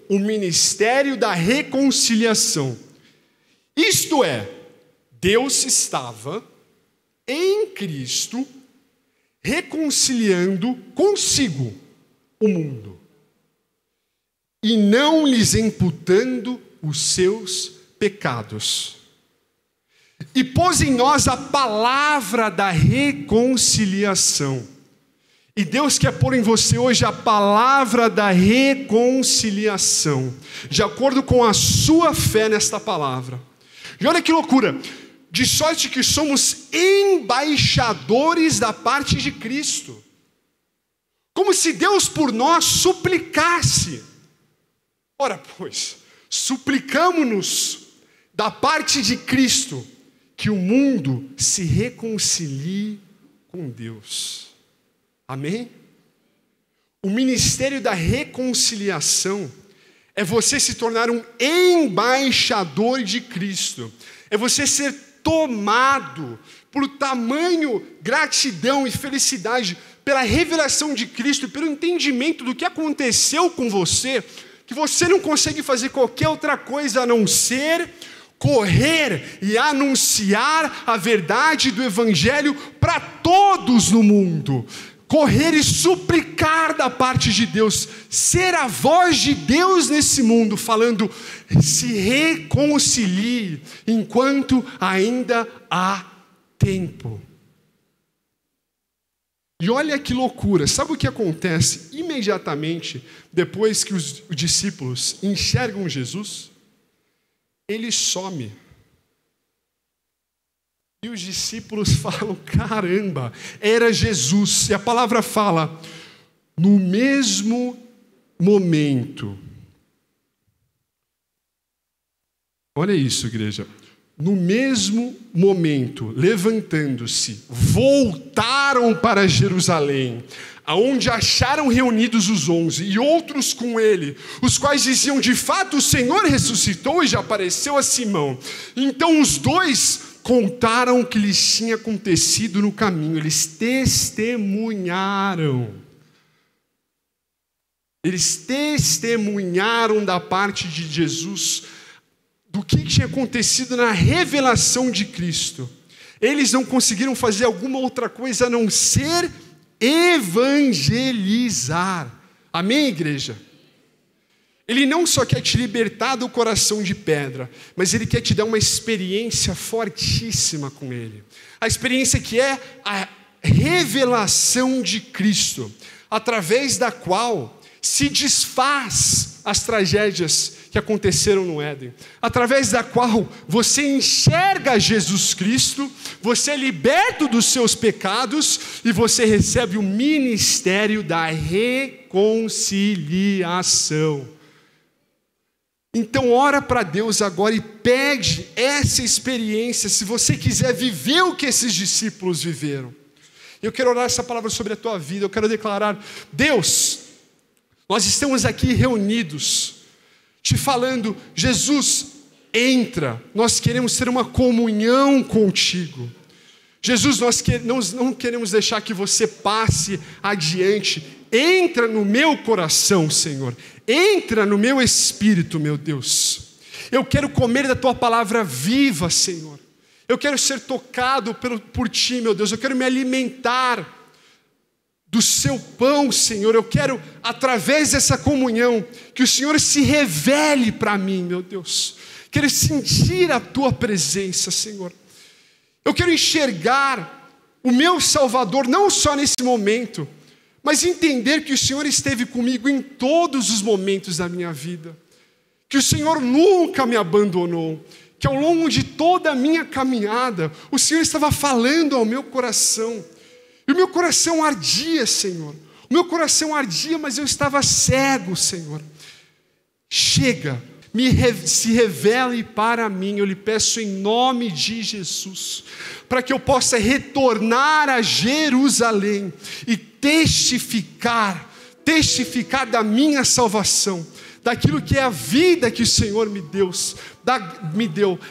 o ministério da reconciliação. Isto é, Deus estava em Cristo reconciliando consigo o mundo e não lhes imputando os seus pecados. E pôs em nós a palavra da reconciliação. E Deus quer pôr em você hoje a palavra da reconciliação, de acordo com a sua fé nesta palavra. E olha que loucura! De sorte que somos embaixadores da parte de Cristo. Como se Deus por nós suplicasse. Ora, pois, suplicamo-nos da parte de Cristo que o mundo se reconcilie com Deus. Amém? O ministério da reconciliação é você se tornar um embaixador de Cristo. É você ser tomado por tamanho gratidão e felicidade pela revelação de Cristo e pelo entendimento do que aconteceu com você, que você não consegue fazer qualquer outra coisa a não ser correr e anunciar a verdade do Evangelho para todos no mundo. Correr e suplicar da parte de Deus, ser a voz de Deus nesse mundo, falando: se reconcilie enquanto ainda há tempo. E olha que loucura, sabe o que acontece imediatamente depois que os discípulos enxergam Jesus? Ele some. E os discípulos falam: caramba, era Jesus. E a palavra fala: no mesmo momento. Olha isso, igreja. No mesmo momento, levantando-se, voltaram para Jerusalém, aonde acharam reunidos os 11 e outros com ele, os quais diziam: de fato o Senhor ressuscitou e já apareceu a Simão. Então os dois contaram o que lhes tinha acontecido no caminho. Eles testemunharam. Eles testemunharam da parte de Jesus do que tinha acontecido na revelação de Cristo. Eles não conseguiram fazer alguma outra coisa a não ser evangelizar. Amém, igreja? Ele não só quer te libertar do coração de pedra, mas Ele quer te dar uma experiência fortíssima com Ele. A experiência que é a revelação de Cristo, através da qual se desfaz as tragédias que aconteceram no Éden, através da qual você enxerga Jesus Cristo, você é liberto dos seus pecados e você recebe o ministério da reconciliação. Então ora para Deus agora e pede essa experiência, se você quiser viver o que esses discípulos viveram. Eu quero orar essa palavra sobre a tua vida, eu quero declarar: Deus, nós estamos aqui reunidos, te falando, Jesus, entra, nós queremos ter uma comunhão contigo. Jesus, nós não queremos deixar que você passe adiante, entra no meu coração, Senhor, entra no meu espírito, meu Deus. Eu quero comer da tua palavra viva, Senhor. Eu quero ser tocado por ti, meu Deus, eu quero me alimentar do seu pão, Senhor. Eu quero, através dessa comunhão, que o Senhor se revele para mim, meu Deus. Quero sentir a tua presença, Senhor. Eu quero enxergar o meu Salvador, não só nesse momento, mas entender que o Senhor esteve comigo em todos os momentos da minha vida, que o Senhor nunca me abandonou, que ao longo de toda a minha caminhada, o Senhor estava falando ao meu coração, e o meu coração ardia, Senhor. O meu coração ardia, mas eu estava cego, Senhor. Chega, se revele para mim, eu lhe peço em nome de Jesus, para que eu possa retornar a Jerusalém e testificar da minha salvação, daquilo que é a vida que o Senhor me deu,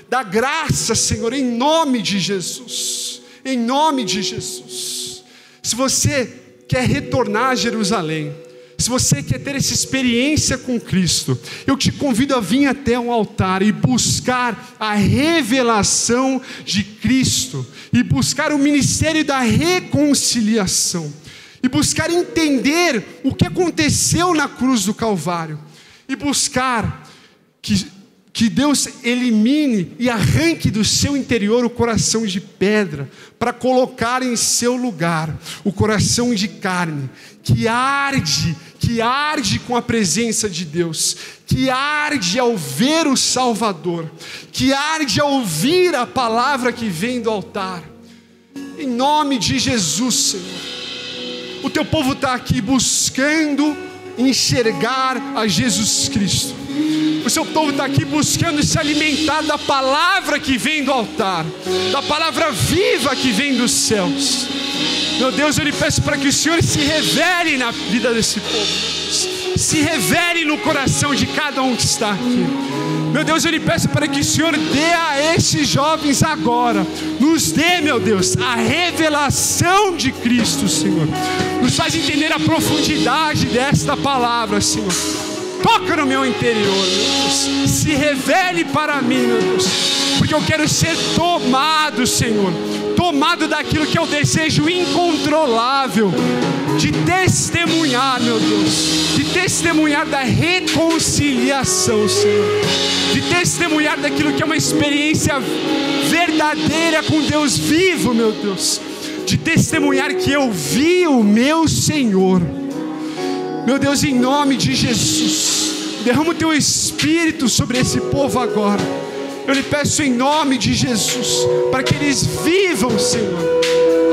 da graça, Senhor, em nome de Jesus, em nome de Jesus. Se você quer retornar a Jerusalém, se você quer ter essa experiência com Cristo, eu te convido a vir até um altar e buscar a revelação de Cristo, e buscar o ministério da reconciliação, e buscar entender o que aconteceu na cruz do Calvário, e buscar que Deus elimine e arranque do seu interior o coração de pedra, para colocar em seu lugar o coração de carne, que arde com a presença de Deus, que arde ao ver o Salvador, que arde ao ouvir a palavra que vem do altar. Em nome de Jesus, Senhor. O teu povo está aqui buscando enxergar a Jesus Cristo. O seu povo está aqui buscando se alimentar da palavra que vem do altar, da palavra viva que vem dos céus. Meu Deus, eu lhe peço para que o Senhor se revele na vida desse povo, se revele no coração de cada um que está aqui. Meu Deus, eu lhe peço para que o Senhor dê a esses jovens agora, nos dê, meu Deus, a revelação de Cristo, Senhor. Nos faz entender a profundidade desta palavra, Senhor. Toca no meu interior, meu Deus. Se revele para mim, meu Deus, porque eu quero ser tomado, Senhor, tomado daquilo que é o desejo incontrolável de testemunhar, meu Deus, de testemunhar da reconciliação, Senhor, de testemunhar daquilo que é uma experiência verdadeira com Deus vivo, meu Deus, de testemunhar que eu vi o meu Senhor. Meu Deus, em nome de Jesus, derrama o teu Espírito sobre esse povo agora. Eu lhe peço em nome de Jesus, para que eles vivam, Senhor,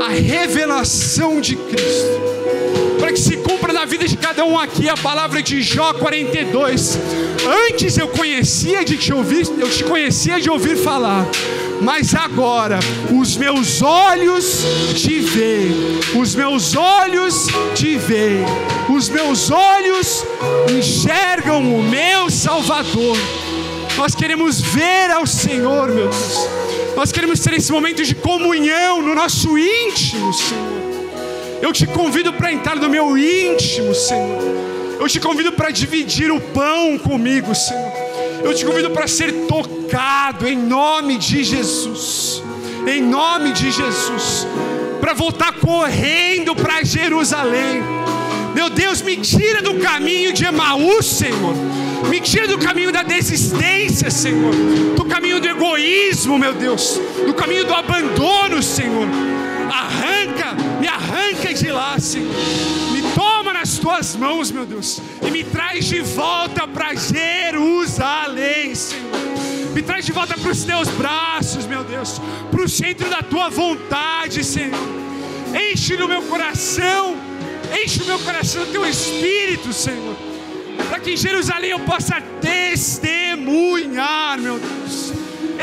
a revelação de Cristo, para que se cumpra na vida de cada um aqui a palavra de Jó 42. Antes eu te conhecia de ouvir falar, mas agora os meus olhos te veem, os meus olhos te veem, os meus olhos enxergam o meu Salvador. Nós queremos ver ao Senhor, meu Deus. Nós queremos ter esse momento de comunhão no nosso íntimo, Senhor. Eu te convido para entrar no meu íntimo, Senhor. Eu te convido para dividir o pão comigo, Senhor. Eu te convido para ser tocado em nome de Jesus. Em nome de Jesus. Para voltar correndo para Jerusalém. Meu Deus, me tira do caminho de Emaús, Senhor. Me tira do caminho da desistência, Senhor. Do caminho do egoísmo, meu Deus. Do caminho do abandono, Senhor. Me arranca de lá, Senhor. Me toma nas tuas tuas mãos, meu Deus, e me traz de volta para Jerusalém, Senhor. Me traz de volta para os teus braços, meu Deus, para o centro da tua vontade, Senhor. Enche o meu coração do teu Espírito, Senhor, para que em Jerusalém eu possa testemunhar, meu Deus.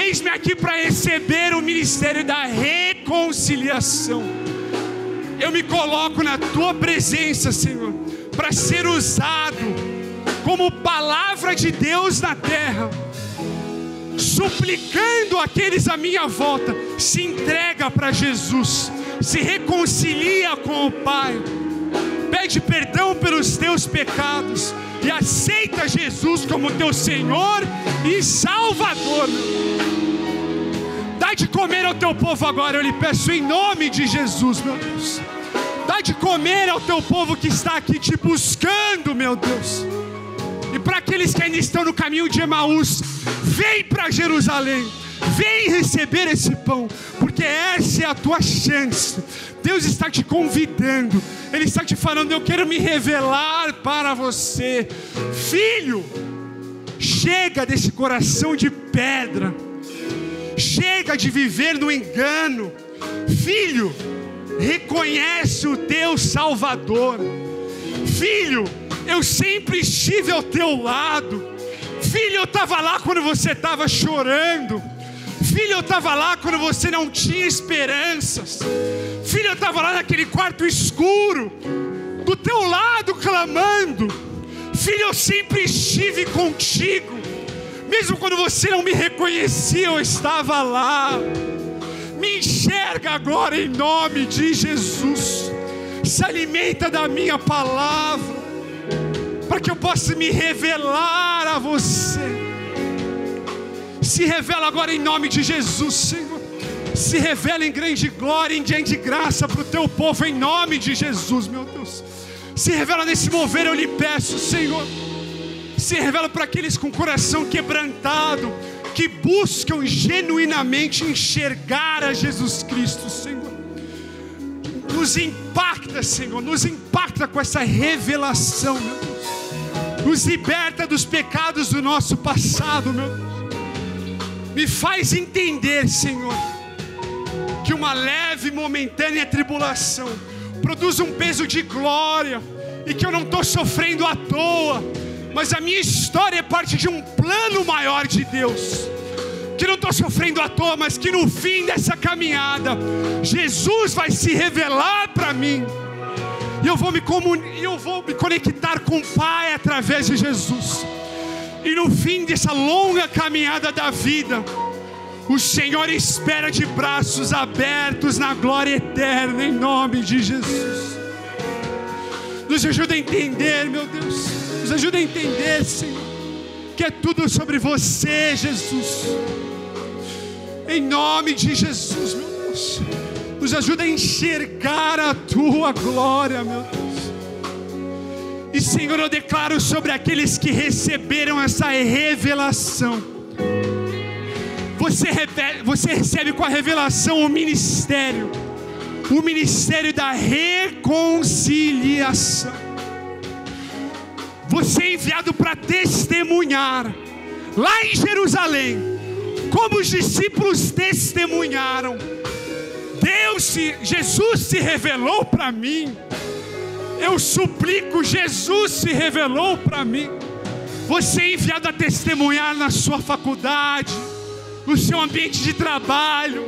Eis-me aqui para receber o ministério da reconciliação. Eu me coloco na tua presença, Senhor, para ser usado como palavra de Deus na terra, suplicando aqueles à minha volta: se entrega para Jesus, se reconcilia com o Pai, pede perdão pelos teus pecados e aceita Jesus como teu Senhor e Salvador. Dá de comer ao teu povo agora, eu lhe peço em nome de Jesus, meu Deus. Dá de comer ao teu povo que está aqui te buscando, meu Deus. E para aqueles que ainda estão no caminho de Emaús, vem para Jerusalém, vem receber esse pão, porque essa é a tua chance. Deus está te convidando, Ele está te falando: eu quero me revelar para você. Filho, chega desse coração de pedra, chega de viver no engano. Filho, reconhece o teu Salvador. Filho, eu sempre estive ao teu lado. Filho, eu estava lá quando você estava chorando. Filho, eu estava lá quando você não tinha esperanças. Filho, eu estava lá naquele quarto escuro, do teu lado clamando. Filho, eu sempre estive contigo. Mesmo quando você não me reconhecia, eu estava lá. Me enxerga agora em nome de Jesus. Se alimenta da minha palavra, para que eu possa me revelar a você. Se revela agora em nome de Jesus, Senhor. Se revela em grande glória, em grande graça para o teu povo, em nome de Jesus, meu Deus. Se revela nesse mover, eu lhe peço, Senhor. Se revela para aqueles com coração quebrantado, que buscam genuinamente enxergar a Jesus Cristo, Senhor. Nos impacta, Senhor, nos impacta com essa revelação, meu Deus. Nos liberta dos pecados do nosso passado, meu Deus. Me faz entender, Senhor, que uma leve e momentânea tribulação produz um peso de glória, e que eu não estou sofrendo à toa, mas a minha história é parte de um plano maior de Deus. Que não estou sofrendo à toa, mas que no fim dessa caminhada Jesus vai se revelar para mim, e eu vou me conectar com o Pai através de Jesus. E no fim dessa longa caminhada da vida, o Senhor espera de braços abertos na glória eterna, em nome de Jesus. Nos ajuda a entender, meu Deus. Nos ajuda a entender, Senhor, que é tudo sobre você, Jesus. Em nome de Jesus, meu Deus. Nos ajuda a enxergar a tua glória, meu Deus. E, Senhor, eu declaro sobre aqueles que receberam essa revelação. Você recebe com a revelação o ministério da reconciliação. Você é enviado para testemunhar lá em Jerusalém, como os discípulos testemunharam. Jesus se revelou para mim. Eu suplico, Jesus se revelou para mim. Você é enviado a testemunhar na sua faculdade, no seu ambiente de trabalho.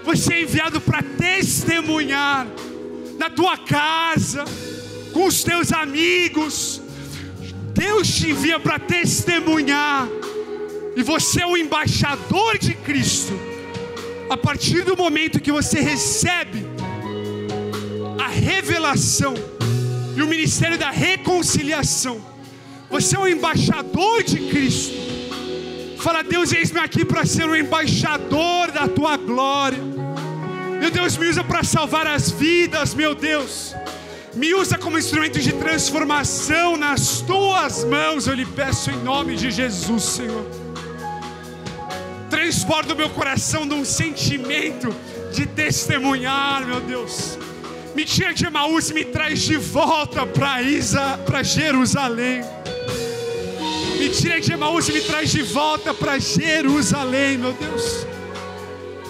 Você é enviado para testemunhar na tua casa, com os teus amigos. Deus te envia para testemunhar, e você é o embaixador de Cristo. A partir do momento que você recebe a revelação e o ministério da reconciliação, você é o embaixador de Cristo. Fala: Deus, eis-me aqui para ser o embaixador da tua glória. Meu Deus, me usa para salvar as vidas, meu Deus. Me usa como instrumento de transformação nas tuas mãos, eu lhe peço em nome de Jesus, Senhor. Transborda o meu coração de um sentimento de testemunhar, meu Deus. Me tira de Emaús e me traz de volta para Jerusalém. Me tira de Emaús e me traz de volta para Jerusalém, meu Deus.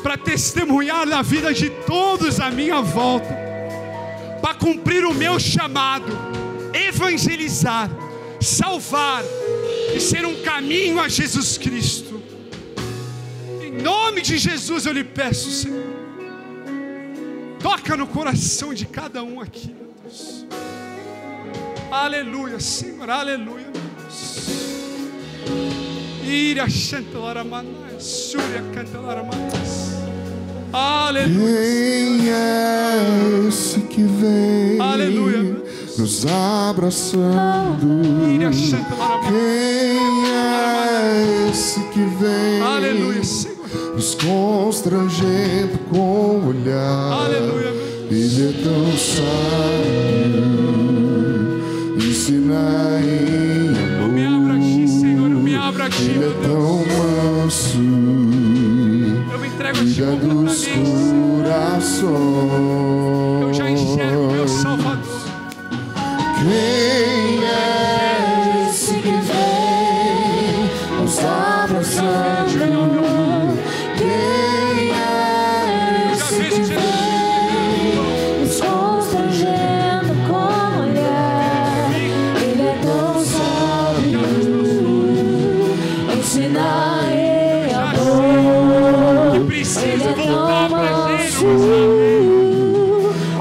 Para testemunhar na vida de todos à minha volta. Para cumprir o meu chamado. Evangelizar, salvar e ser um caminho a Jesus Cristo. Em nome de Jesus eu lhe peço, Senhor. Toca no coração de cada um aqui, meu Deus. Aleluia, Senhor, aleluia, meu Deus. Ira chantalaramana, súria cantalaramana. Aleluia. Quem é esse que vem? Aleluia, nos abraçando? Ira chantalaramana. Quem é esse que vem? Aleluia, Senhor. Nos constrangendo com o olhar. Aleluia, Ele é tão sábio, ensina em amor. Eu me abro a ti, Senhor, eu me abro a ti, Ele meu é Deus. tão manso, Eu me entrego a ti cuida dos completamente. corações. Eu já enxergo meu Salvador. Quem é esse que vem nos abraçando? Quem é esse que vem nos constrangendo com o olhar? Ele é tão sábio, ensina em amor. Ele é tão manso,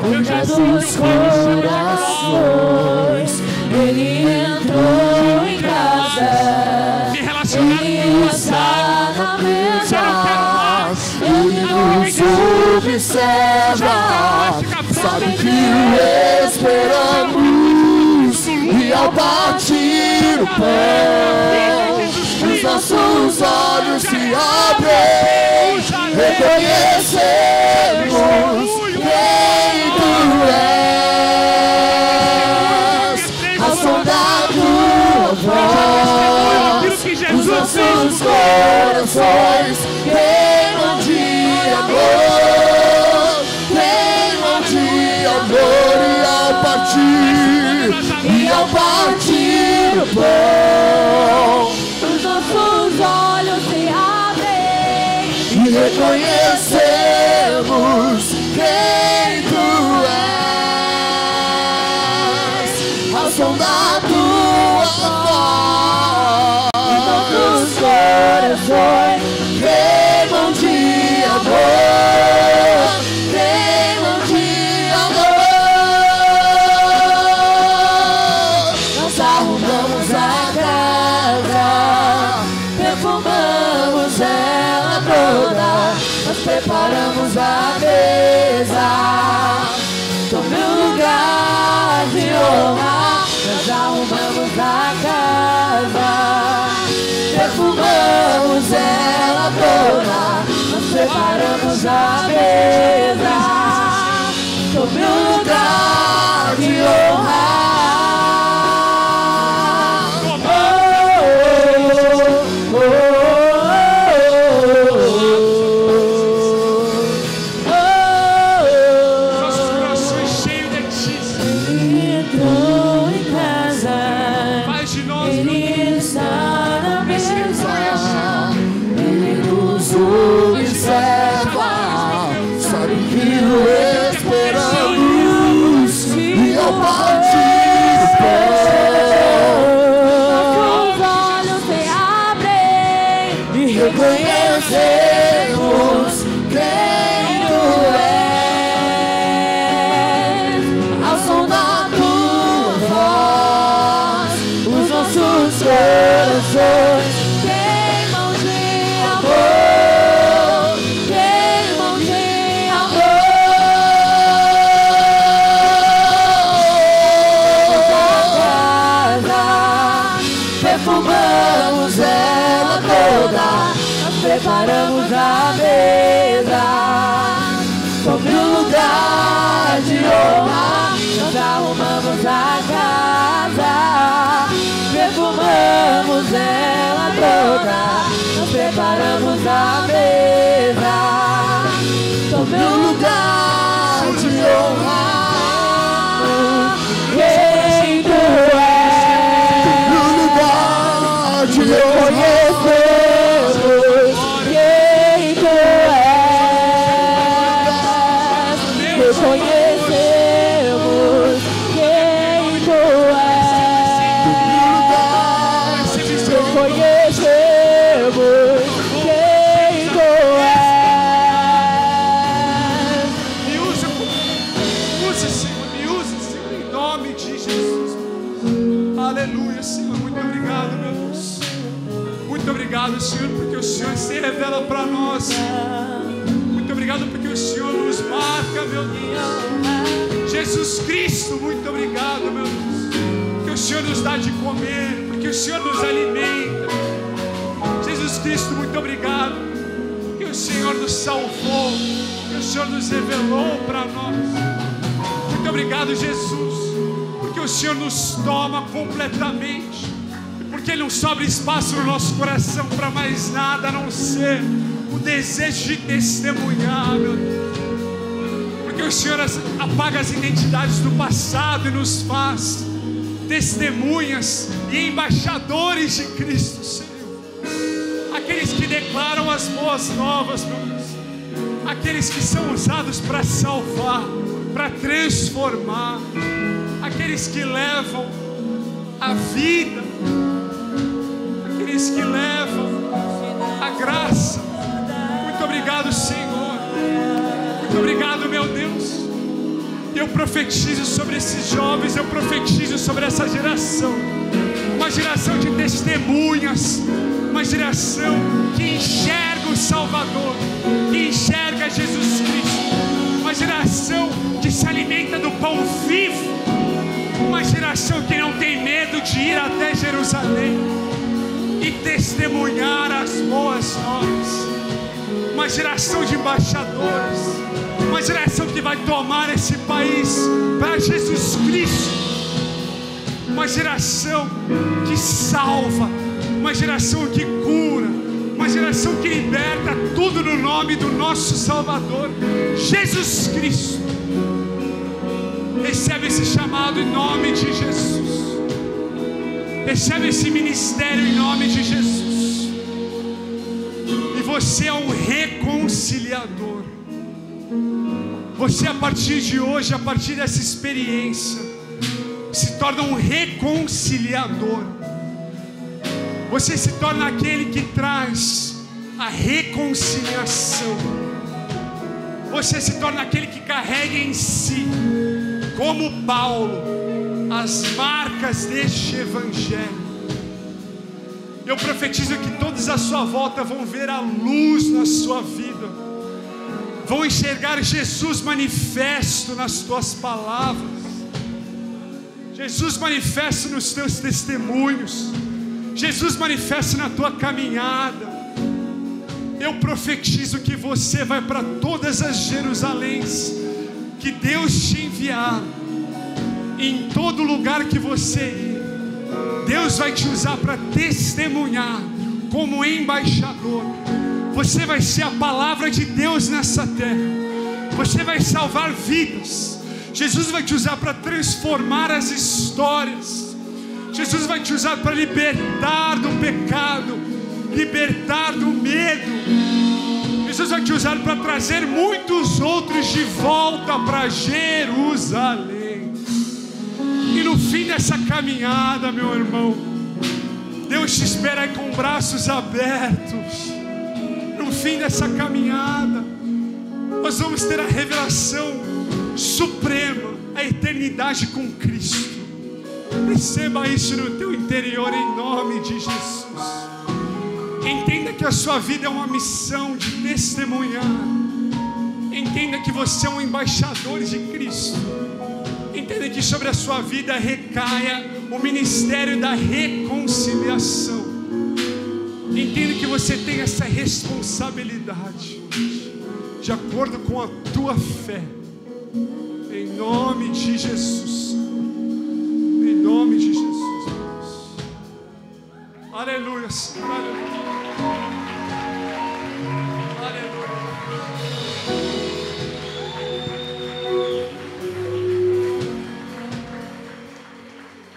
cuida dos corações. Ele entrou em casa, ele está na mesa, ele nos observa, sabe que esperamos, e ao partir o pão, os nossos olhos se abrem, reconhecemos quem tu és, ao som da tua voz, os nossos corações queimam de amor, queimam de amor, e ao partir o pão, os nossos olhos se abrem e reconhecemos quem tu és, ao som da tua voz, nossos corações queimam de amor, queimam de amor. Nós arrumamos a casa, perfumamos ela toda, nós preparamos a mesa, tome um lugar de honra. Nós arrumamos a casa, perfumamos ela toda, nós preparamos a mesa, tome um lugar de honra. Nossos corações cheios de ti. Ele entrou em casa, Faz de nós, meu ele Deus. está na mesa, ele nos observa, sabe que o esperamos, e ao partir o pão, os olhos se abrem e reconhecemos quem tu és, ao som da tua voz, os nossos corações queimam de amor, queimam de amor. Perfumamos ela toda, nós preparamos a mesa, sobre o lugar de honra. Nós arrumamos a casa, perfumamos ela toda, nós preparamos a mesa, sobre o lugar de honra. Aleluia, Senhor. Muito obrigado, meu Deus. Muito obrigado, Senhor, porque o Senhor se revela para nós. Muito obrigado porque o Senhor nos marca, meu Deus. Jesus Cristo, muito obrigado, meu Deus. Que o Senhor nos dá de comer, porque o Senhor nos alimenta. Jesus Cristo, muito obrigado. Que o Senhor nos salvou, que o Senhor nos revelou para nós. Muito obrigado, Jesus, porque o Senhor nos toma completamente, porque não sobra espaço no nosso coração para mais nada a não ser o desejo de testemunhar, meu Deus. Porque o Senhor apaga as identidades do passado e nos faz testemunhas e embaixadores de Cristo, Senhor. Aqueles que declaram as boas novas, meu Deus. Aqueles que são usados para salvar, para transformar. Aqueles que levam a vida, aqueles que levam a graça. Muito obrigado, Senhor. Muito obrigado, meu Deus. Eu profetizo sobre esses jovens, eu profetizo sobre essa geração. Uma geração de testemunhas, uma geração que enxerga o Salvador, que enxerga Jesus Cristo. Uma geração que se alimenta do pão vivo. Uma geração que não tem medo de ir até Jerusalém e testemunhar as boas novas. Uma geração de embaixadores. Uma geração que vai tomar esse país para Jesus Cristo. Uma geração que salva. Uma geração que cura. Uma geração que liberta, tudo no nome do nosso Salvador, Jesus Cristo. Recebe esse chamado em nome de Jesus. Recebe esse ministério em nome de Jesus. E você é um reconciliador. Você, a partir de hoje, a partir dessa experiência, se torna um reconciliador. Você se torna aquele que traz a reconciliação. Você se torna aquele que carrega em si, como Paulo, as marcas deste evangelho. Eu profetizo que todos à sua volta vão ver a luz na sua vida, vão enxergar Jesus manifesto nas tuas palavras, Jesus manifesto nos teus testemunhos, Jesus manifesto na tua caminhada. Eu profetizo que você vai para todas as Jerusaléns que Deus te enviar. Em todo lugar que você ir, Deus vai te usar para testemunhar como embaixador. Você vai ser a palavra de Deus nessa terra. Você vai salvar vidas. Jesus vai te usar para transformar as histórias. Jesus vai te usar para libertar do pecado, libertar do medo. Jesus vai te usar para trazer muitos outros de volta para Jerusalém. E no fim dessa caminhada, meu irmão, Deus te espera aí com braços abertos. No fim dessa caminhada, nós vamos ter a revelação suprema, a eternidade com Cristo. Receba isso no teu interior em nome de Jesus. Entenda que a sua vida é uma missão de testemunhar. Entenda que você é um embaixador de Cristo. Entenda que sobre a sua vida recaia o ministério da reconciliação. Entenda que você tem essa responsabilidade de acordo com a tua fé. Em nome de Jesus. Em nome de Jesus. Aleluia, Senhor. Aleluia.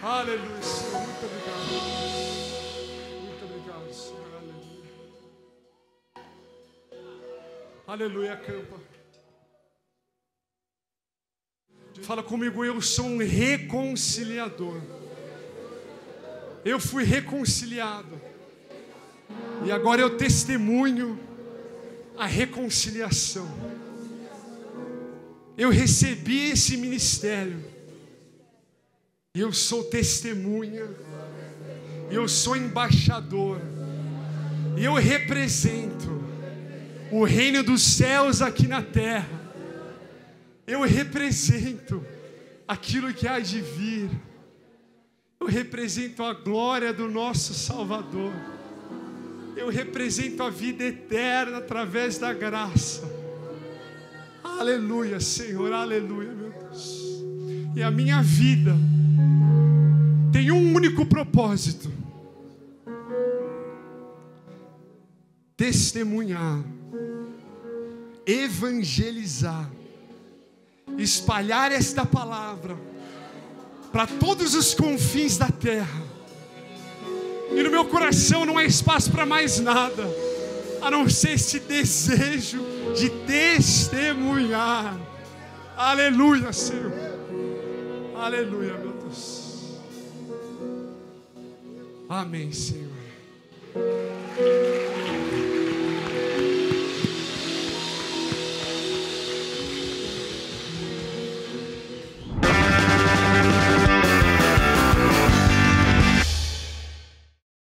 Aleluia, Senhor. Muito obrigado. Muito obrigado, Senhor. Aleluia. Aleluia, campa. Fala comigo, eu sou um reconciliador. Eu fui reconciliado. E agora eu testemunho a reconciliação. Eu recebi esse ministério. Eu sou testemunha. Eu sou embaixador. E eu represento o reino dos céus aqui na terra. Eu represento aquilo que há de vir. Eu represento a glória do nosso Salvador. Eu represento a vida eterna através da graça. Aleluia, Senhor, aleluia, meu Deus. E a minha vida tem um único propósito: testemunhar, evangelizar, espalhar esta palavra para todos os confins da terra. E no meu coração não há espaço para mais nada, a não ser esse desejo de testemunhar. Aleluia, Senhor. Aleluia, meu Deus. Amém, Senhor.